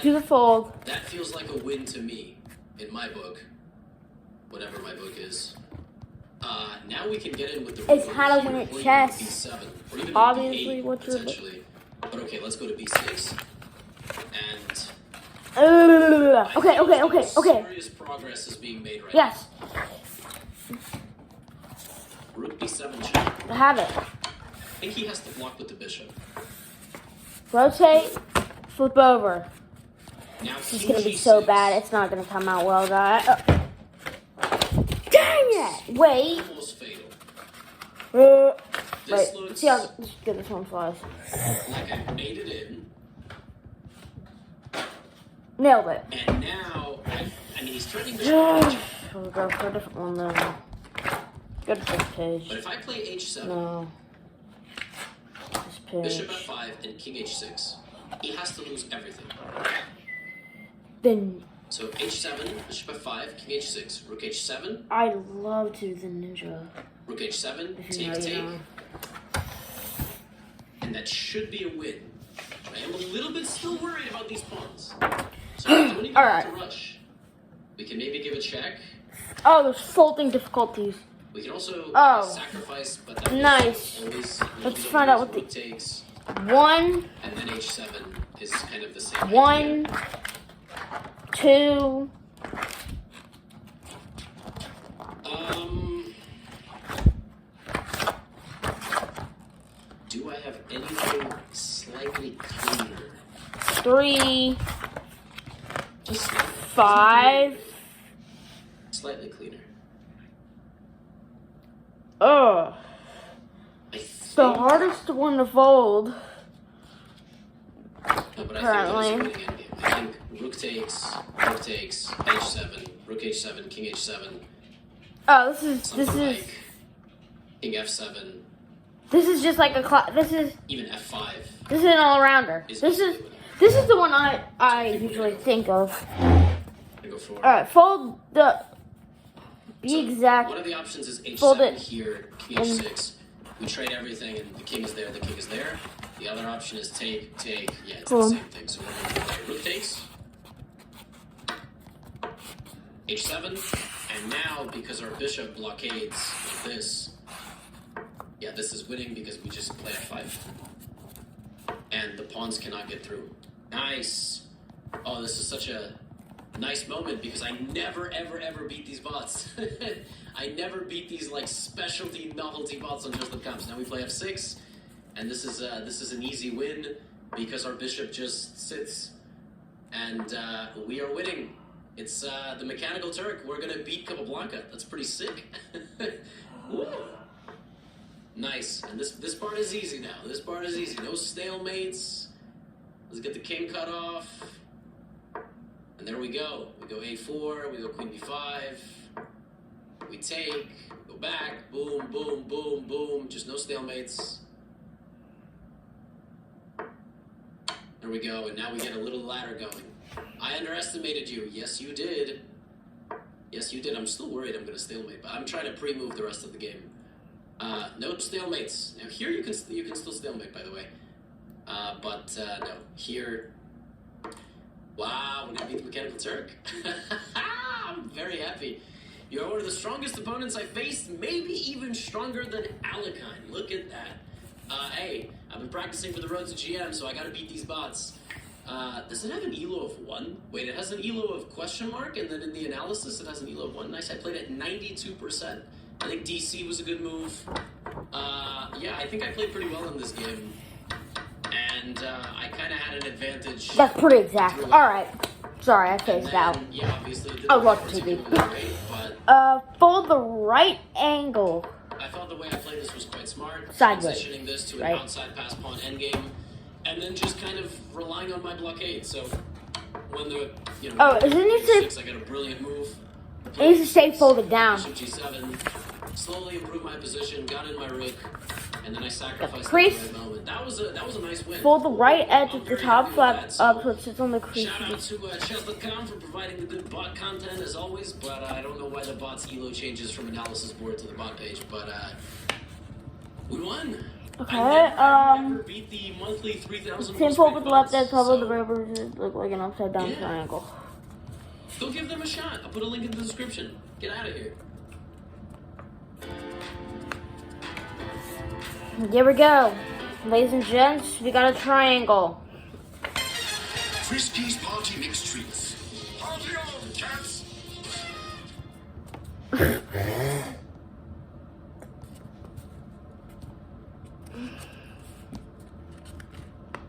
Do the fold. That feels like a win to me, in my book. Whatever my book is. Now we can get in with the It's rook how to here, win at or even chess. B7, or even Obviously, B8, what's your book? potentially. But okay, let's go to B6. And Okay. serious progress is being made right Yes, now. Rook B7 check. I have it. I think he has to block with the bishop. Rotate, flip over. Now This is King gonna be so G6. bad. It's not gonna come out well, guys. Dang it! Wait. Almost fatal. Wait. This looks See how good this one flies. like I made it in. Nailed it. And now, I mean, he's threatening bishop We'll go for a different one then. Go to this page. But if I play H7, No. This page. bishop F5, and King H6, he has to lose everything. Then So H7, bishop F5, King H6, Rook H7, I'd love to do the ninja. Rook H7, If you know, take, you take, know. and that should be a win. I am a little bit still worried about these pawns. So I don't even have Alright. to rush. We can maybe give a check. Oh, there's folding difficulties. We can also Oh. sacrifice, but that Nice. always Let's find out what rook the- takes, 1, and then H7 is kind of the same. 1, idea. 2. Do I have anything slightly cleaner? 3, Just slightly. 5. Slightly cleaner. Ugh. I The think, hardest one to fold. no, but Apparently. I think I think rook takes, h7, rook h7, king h7, Oh, this is something like king f7, this is just like a this is even f5. an all-rounder. Is This easily is winning. the one I usually think of. I go for. All right, fold the. Be So, exact. One of the options is h7 Fold it here, king h6. We trade everything, and the king is there. The king is there. The other option is take. Yeah, it's Cool. the same thing. So we're going to play rook takes, h7, and now because our bishop blockades like this, yeah, this is winning because we just play f5, and the pawns cannot get through. Nice. Oh, this is such a nice moment because I never ever beat these bots. I never beat these like specialty novelty bots on chess.com. So now we play f6, and this is an easy win because our bishop just sits, and we are winning. It's the Mechanical Turk. We're gonna beat Capablanca. That's pretty sick. Woo. Nice. And this part is easy now. This part is easy. No stalemates. Let's get the king cut off. And there we go. We go a4, we go queen b5, we take, go back, boom, boom, boom, boom. Just no stalemates. There we go, and now we get a little ladder going. I underestimated you. Yes, you did. Yes, you did. I'm still worried I'm going to stalemate, but I'm trying to pre-move the rest of the game. No stalemates. Now here you can still stalemate, by the way. No. Here... Wow, we're going to beat the Mechanical Turk. I'm very happy. You are one of the strongest opponents I faced, maybe even stronger than Alekhine. Look at that. Hey, I've been practicing for the road to GM, so I got to beat these bots. Does it have an ELO of 1? Wait, it has an ELO of question mark, and then in the analysis it has an ELO of 1. Nice, I played at 92%. I think DC was a good move. Yeah, I think I played pretty well in this game. And I kind of had an advantage. That's pretty exact. All right. Sorry, I phased then, out. Yeah, obviously it didn't I love look TV. particularly great, but Fold the right angle. I felt the way I played this was quite smart. Sideways, Transitioning this to an right? outside pass pawn endgame, and then just kind of relying on my blockade. So when the Oh, isn't it G6, I got a brilliant move. It needs to stay folded down. Bishop G7, slowly improved my position, got in my rook, and then I sacrificed crease. at the right moment. That was a nice win. Fold the right edge I'm at the very top, happy flap with that. up, So, so it sits on the crease. shout out to chess.com for providing the good bot content as always, but I don't know why the bot's ELO changes from analysis board to the bot page, but we won. Okay, I never beat the monthly 3,000 Same fold with the left edge, so probably the river look like an upside down Yeah. triangle. go give them a shot. I'll put a link in the description. Get out of here. Here we go. Ladies and gents, we got a triangle. Frisky's party mix treats. Party on, cats!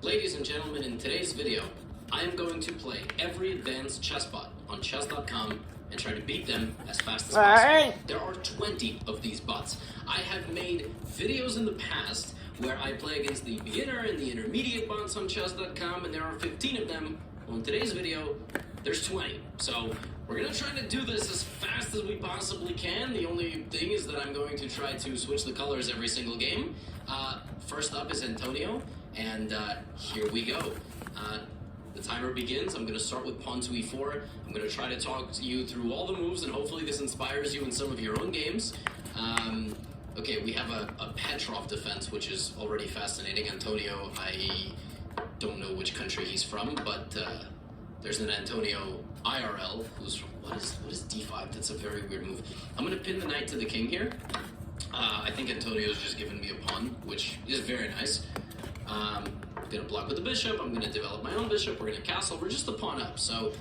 Ladies and gentlemen, in today's video, I am going to play every advanced chess bot on chess.com and try to beat them as fast as possible. Alright. There are 20 of these bots. I have made videos in the past where I play against the beginner and the intermediate bots on chess.com, and there are 15 of them. Well, in today's video, there's 20. So we're gonna try to do this as fast as we possibly can. The only thing is that I'm going to try to switch the colors every single game. First up is Antonio, and here we go. The timer begins. I'm going to start with pawn to e4. I'm going to try to talk to you through all the moves, and hopefully this inspires you in some of your own games. Okay, we have a Petrov defense, which is already fascinating. Antonio, I don't know which country he's from, but there's an Antonio IRL who's from, what is d5? That's a very weird move. I'm going to pin the knight to the king here. I think Antonio's just given me a pawn, which is very nice. I'm going to block with the bishop. I'm going to develop my own bishop. We're going to castle. We're just a pawn up. So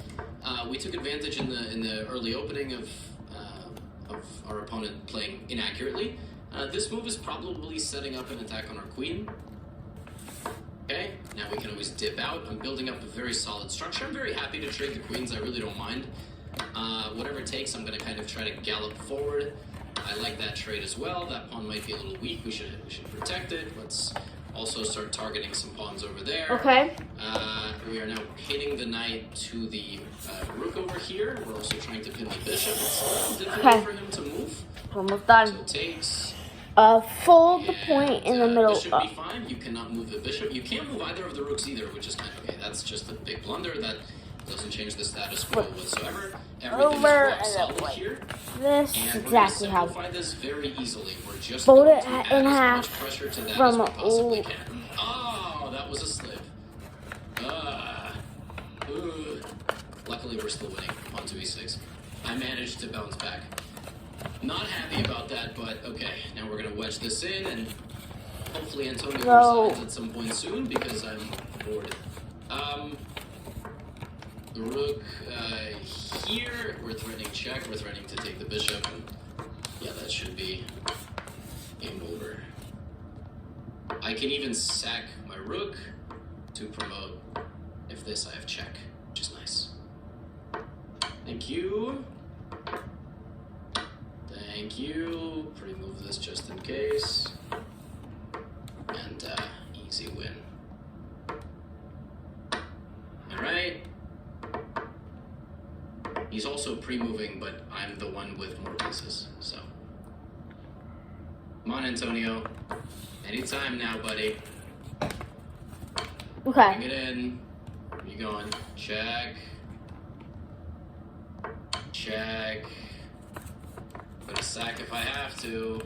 we took advantage in the early opening of our opponent playing inaccurately. This move is probably setting up an attack on our queen. Okay, now we can always dip out. I'm building up a very solid structure. I'm very happy to trade the queens. I really don't mind. Whatever it takes, I'm going to kind of try to gallop forward. I like that trade as well. That pawn might be a little weak. We should protect it. Let's also start targeting some pawns over there. Okay. We are now pinning the knight to the rook over here. We're also trying to pin the bishop. It's a little difficult for him to move. Almost So done. it takes. Fold the point in the middle. Bishop b5. You cannot move the bishop. You can't move either of the rooks either, which is kind of okay. That's just a big blunder. That doesn't change the status quo whatsoever. Everything Over is rock and solid away. here. This And is we're going to exactly how. simplify this very easily. We're just Fold going it to in add as half much pressure to that from as we possibly all- can. Oh, that was a slip. Luckily, we're still winning on 2e6. I managed to bounce back. Not happy about that, but okay. Now we're going to wedge this in, and hopefully Antonio No. resigns at some point soon because I'm bored. The rook here. We're threatening check. We're threatening to take the bishop. And yeah, that should be game over. I can even sack my rook to promote. If this, I have check, which is nice. Thank you. Thank you. Pre-move this just in case. And easy win. Alright. He's also pre-moving, but I'm the one with more pieces, so. Come on, Antonio. Anytime now, buddy. Bring Okay. it in. Where you going? Check. Check. Gonna sack if I have to.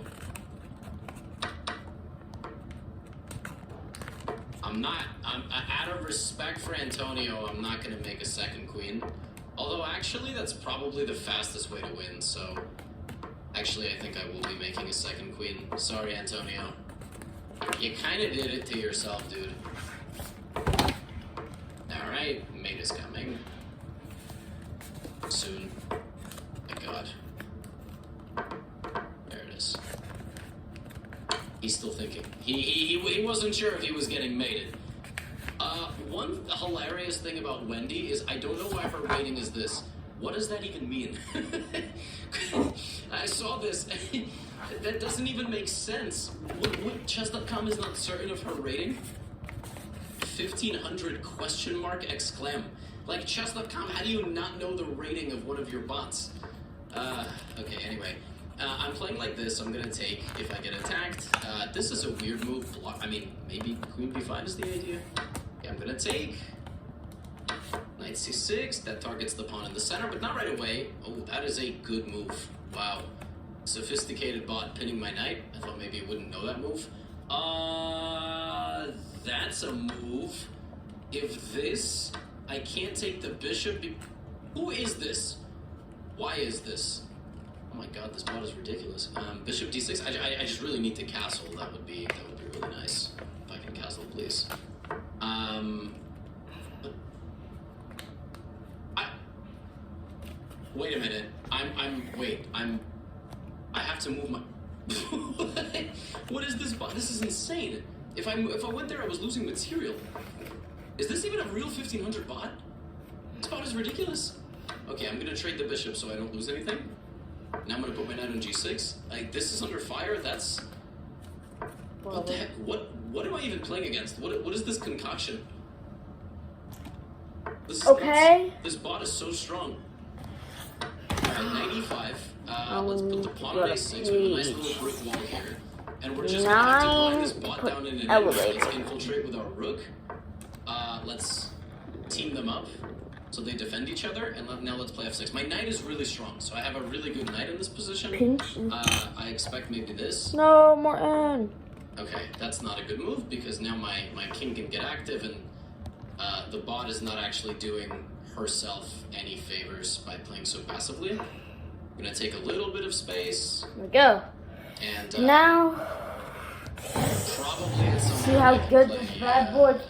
I'm out of respect for Antonio, I'm not gonna make a second queen. Although actually that's probably the fastest way to win, so actually I think I will be making a second queen. Sorry, Antonio. You kinda did it to yourself, dude. Alright, mate is coming. Soon. Thank God. There it is. He's still thinking. He wasn't sure if he was getting mated. One hilarious thing about Wendy is I don't know why her rating is this. What does that even mean? I saw this. That doesn't even make sense. Chess.com is not certain of her rating? 1500 question mark exclam. Like chess.com, how do you not know the rating of one of your bots? Okay, anyway. I'm playing like this, I'm gonna take if I get attacked. This is a weird move. I mean, maybe queen b5 is the idea. Okay, I'm gonna take. Knight c6, that targets the pawn in the center, but not right away. Oh, that is a good move. Wow. Sophisticated bot pinning my knight. I thought maybe it wouldn't know that move. That's a move. If this, I can't take the bishop. Who is this? Why is this? Oh my god, this bot is ridiculous. Bishop d6. I just really need to castle. That would be really nice. If I can castle, please. Wait a minute. I have to move my. What is this bot? This is insane. If I went there, I was losing material. Is this even a real 1500 bot? This bot is ridiculous. Okay, I'm gonna trade the bishop so I don't lose anything. Now I'm gonna put my knight on g6. Like, this is under fire. That's. What the heck? What am I even playing against? What is this concoction? This is Okay. nuts. This bot is so strong. Alright, knight e5. Let's put the pawn on a6. We have a nice little brick wall here. And we're just gonna have to blind this bot down in an inch. Let's infiltrate with our rook. Let's team them up so they defend each other. And now let's play f6. My knight is really strong, so I have a really good knight in this position. Pinch. I expect maybe this. No, Morton. Okay, that's not a good move because now my king can get active and the bot is not actually doing herself any favors by playing so passively. I'm gonna take a little bit of space. There we go. And Now, probably at some see point how I can good play, this bad boy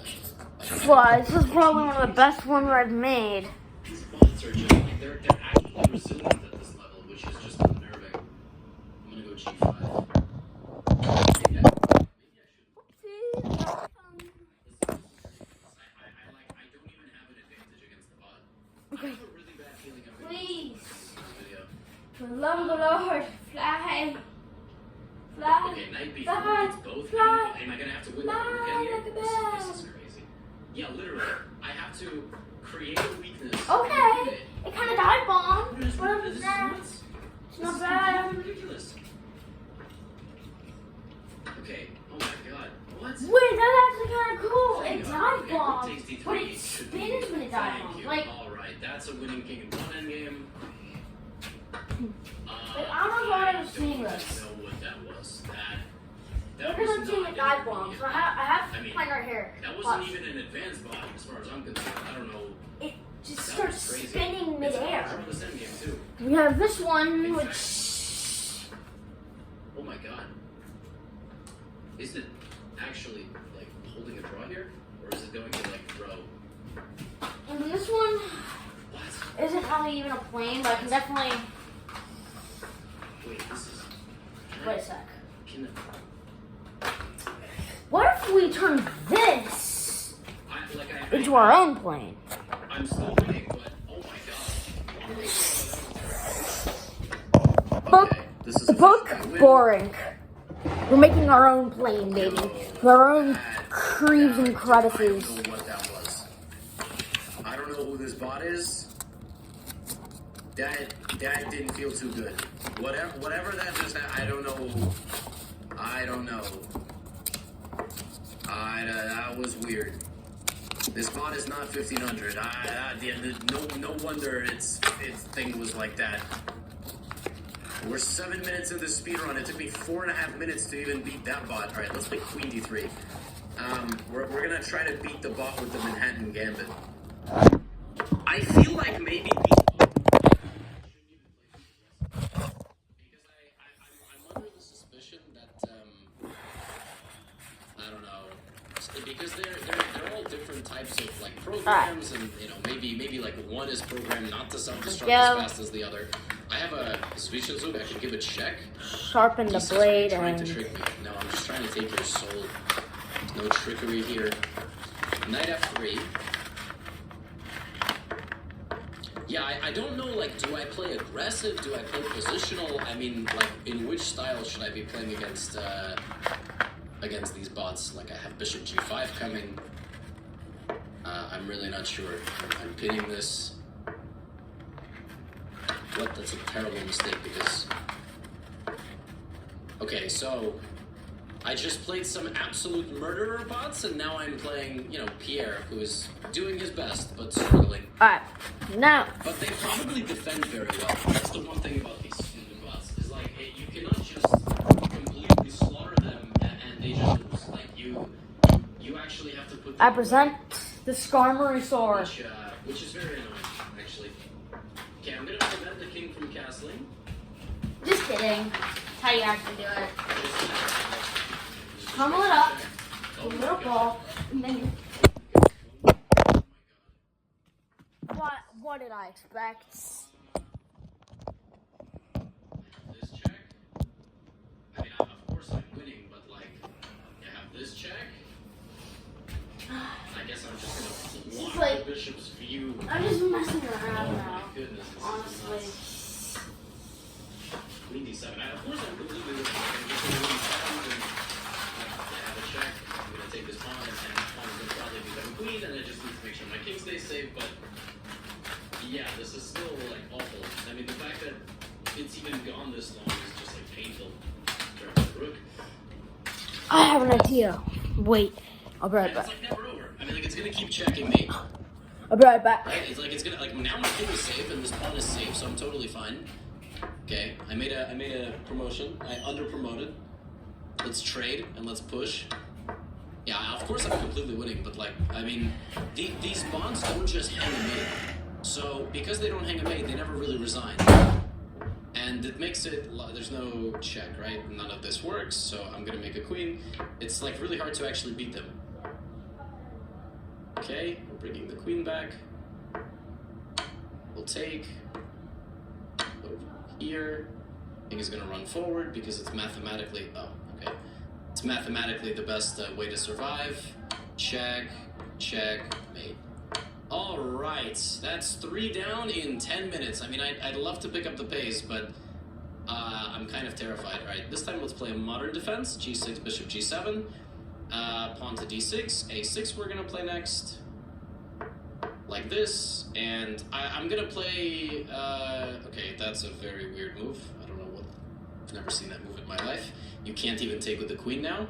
flies. This is probably one of the best ones I've made. These bots are just like they're actually resilient at this level, which is just unnerving. I'm gonna go g5. Maybe I should. I don't even have an advantage against the bot. I have a really bad feeling I'm gonna lose Please. this video. For the love of the Lord, Fly. Fly. Okay, knight b3 Fly. beats both. Fly. Am I gonna have to win Fly the rook again here? like a bird. This is crazy. Yeah, literally. I have to create a weakness. Okay. It kind of dive bombed. This is But nuts. it's not This is bad. ridiculous. Okay. Oh my god. What? Wait, that's actually kind of cool. Hang It on. dive Okay, rook bombs, takes d3 but it should be- spins when it dive Thank bombs. you. Like, All right, that's a winning king in one endgame. I don't know if I've ever seen I this. don't know what that was. Look That at was them seeing not it dive gonna be bombs. a- So I have I mean, mine right here. That wasn't Watch. even an advanced bot as far as I'm concerned. I don't know. It just That starts was crazy. spinning It's midair. from this endgame too. We have this one, which Oh my god. Is it actually like holding a draw here? Or is it going to like throw? and this one What? isn't really even a plane, but I can definitely Wait, this is. wait a sec. Can What if we turn this I into our own plane? I'm still winning, but oh my god. Book, Okay, this is book, a win. boring. We're making our own plane, baby. With our own creeps and I crevices. don't know what that was. I don't know who this bot is. That didn't feel too good. Whatever that just I don't know. I don't know. That was weird. This bot is not 1500. No wonder its thing was like that. We're 7 minutes into the speed run. It took me 4.5 minutes to even beat that bot. All right, let's play Queen D3. We're gonna try to beat the bot with the Manhattan Gambit. I feel like maybe these because I'm under the suspicion that I don't know, because they're all different types of like programs, and you know maybe like one is programmed not to self-destruct as fast as the other. I have a Zwischenzug. I could give a check. Sharpen the Jesus, are blade you trying to and trick me? No, I'm just trying to take your soul. There's no trickery here. Knight F3. Yeah, I don't know, like, do I play aggressive? Do I play positional? I mean, like, in which style should I be playing against these bots? Like, I have Bishop G5 coming. I'm really not sure. I'm pinning this. What? That's a terrible mistake because... Okay, so... I just played some absolute murderer bots, and now I'm playing, you know, Pierre, who is doing his best, but struggling. alright. Now But they probably defend very well. That's the one thing about these stupid bots, is like, you cannot just completely slaughter them, and they just lose. Like, you actually have to put them I present the Skarmory sword. which is very annoying, actually. Okay, I'm gonna prevent the king from castling. Just kidding. That's how you actually do it. Pummel it up, a little ball, and then you... What did I expect? This check. I mean, of course I'm winning, but like, you have this check. I guess I'm just gonna block like- the bishop's view. I'm just messing Oh around my now, goodness, this is honestly. nuts. Queen D7. Of course I'm completely with you. I'm just gonna win 7 and I have a check. I'm gonna take this pawn, and that pawn is gonna probably become queen, and I just need to make sure my king stays safe, but yeah, this is still like awful. I mean, the fact that it's even gone this long is just like painful. Grab the rook. I have an idea. Wait, I'll be right And it's back. like never over. I mean, like it's gonna keep checking me, I'll be right back. right? It's gonna like now my king is safe and this pawn is safe, so I'm totally fine. Okay, I made a promotion. I under promoted. Let's trade and let's push. Yeah, of course I'm completely winning, but like, I mean, these bonds don't just hang a mate. So because they don't hang a mate, they never really resign. And it makes it, there's no check, right? None of this works, so I'm gonna make a queen. It's like really hard to actually beat them. Okay, we're bringing the queen back. We'll take. Put it here. King is gonna run forward because it's mathematically, oh, okay. It's mathematically the best way to survive. Check, check, mate. All right, that's 3 down in 10 minutes. I mean, I'd love to pick up the pace, but I'm kind of terrified. All right, this time let's play a modern defense. G6, bishop G7, pawn to D6, A6 we're gonna play next. Like this, and I'm gonna play, okay, that's a very weird move. I don't know what, I've never seen that move in my life. You can't even take with the queen now.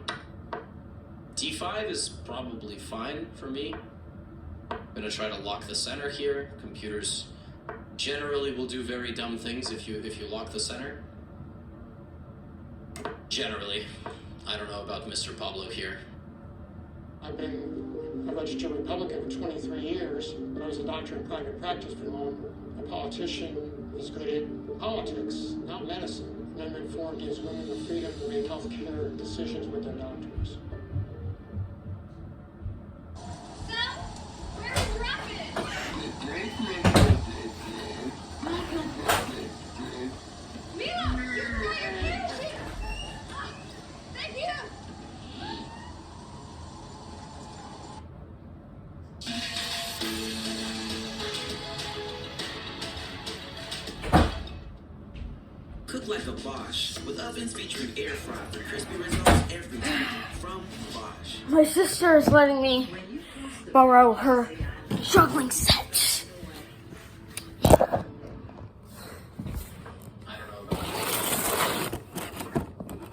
D5 is probably fine for me. I'm gonna try to lock the center here. Computers generally will do very dumb things if you lock the center. Generally. I don't know about Mr. Pablo here. I've been a registered Republican for 23 years, but I was a doctor in private practice for long. A politician is good at politics, not medicine. Amendment 4 gives women the freedom to make health care decisions with their doctors. Sam, where's Rocket? Mila, you brought your kids here. Ah, thank you. Cook like a Bosch with ovens featuring air fry for crispy results every time from Bosch. My sister is letting me borrow her juggling set. I don't know about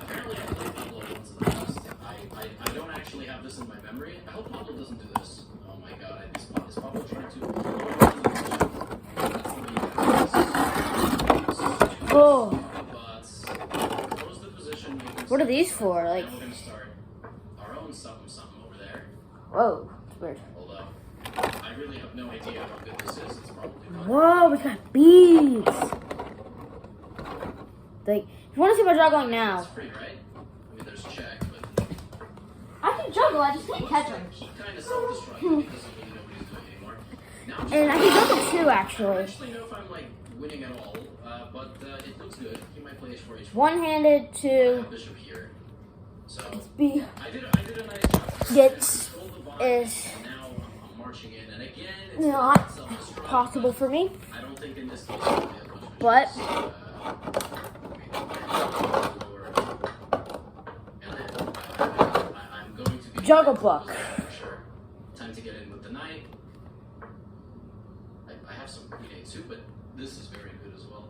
apparently I played Pablo once in the past. I don't actually have this in my memory. I hope Pablo doesn't do this. Oh my god, is Pablo trying to... Oh, But close the position. what are these for? Like, Now we're gonna start our own something over there. whoa, it's weird. Although I really have no idea how good this is. It's probably not. Whoa, we got beads. Like, if you want to see my juggling now, It's free, right? I mean, there's check, but I can juggle. I just can't catch them. kind of self-destructive because I mean nobody's doing it anymore. Now I'm just And I can juggle too, I don't actually. actually know if I'm like winning at all, but it looks good. He might play H4, H4. One-handed I to have Bishop here, so be I did a nice job. gets Control the vine, is and now I'm marching in, and again, it's not self-destruct, possible but for me. I don't think in this case we have much of a But- chance. I'm going to be Juggle book. Sure. Time to get in with the knight. I have some queen a2, but this is very good as well.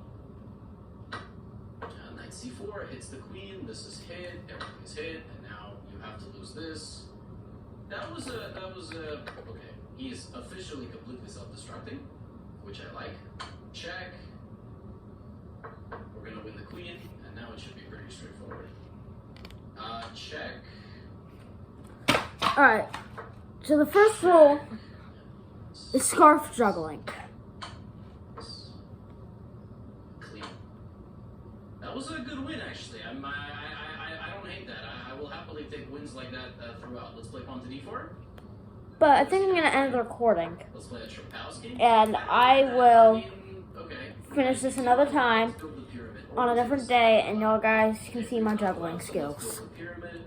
Knight c4 hits the queen. This is hit. Everything is hit, and now you have to lose this. That was a okay. He is officially completely self-destructing, which I like. Check. We're gonna win the queen, and now it should be pretty straightforward. Check. Alright, so the first rule is scarf juggling. Clean. That was a good win, actually. I don't hate that. I will happily take wins like that throughout. Let's play pawn to d4. But I think I'm going to end the recording. Let's play a Trapowski. And I will Okay. finish this another time Let's build the pyramid. on a different day, and y'all guys can see my juggling skills. Build the pyramid.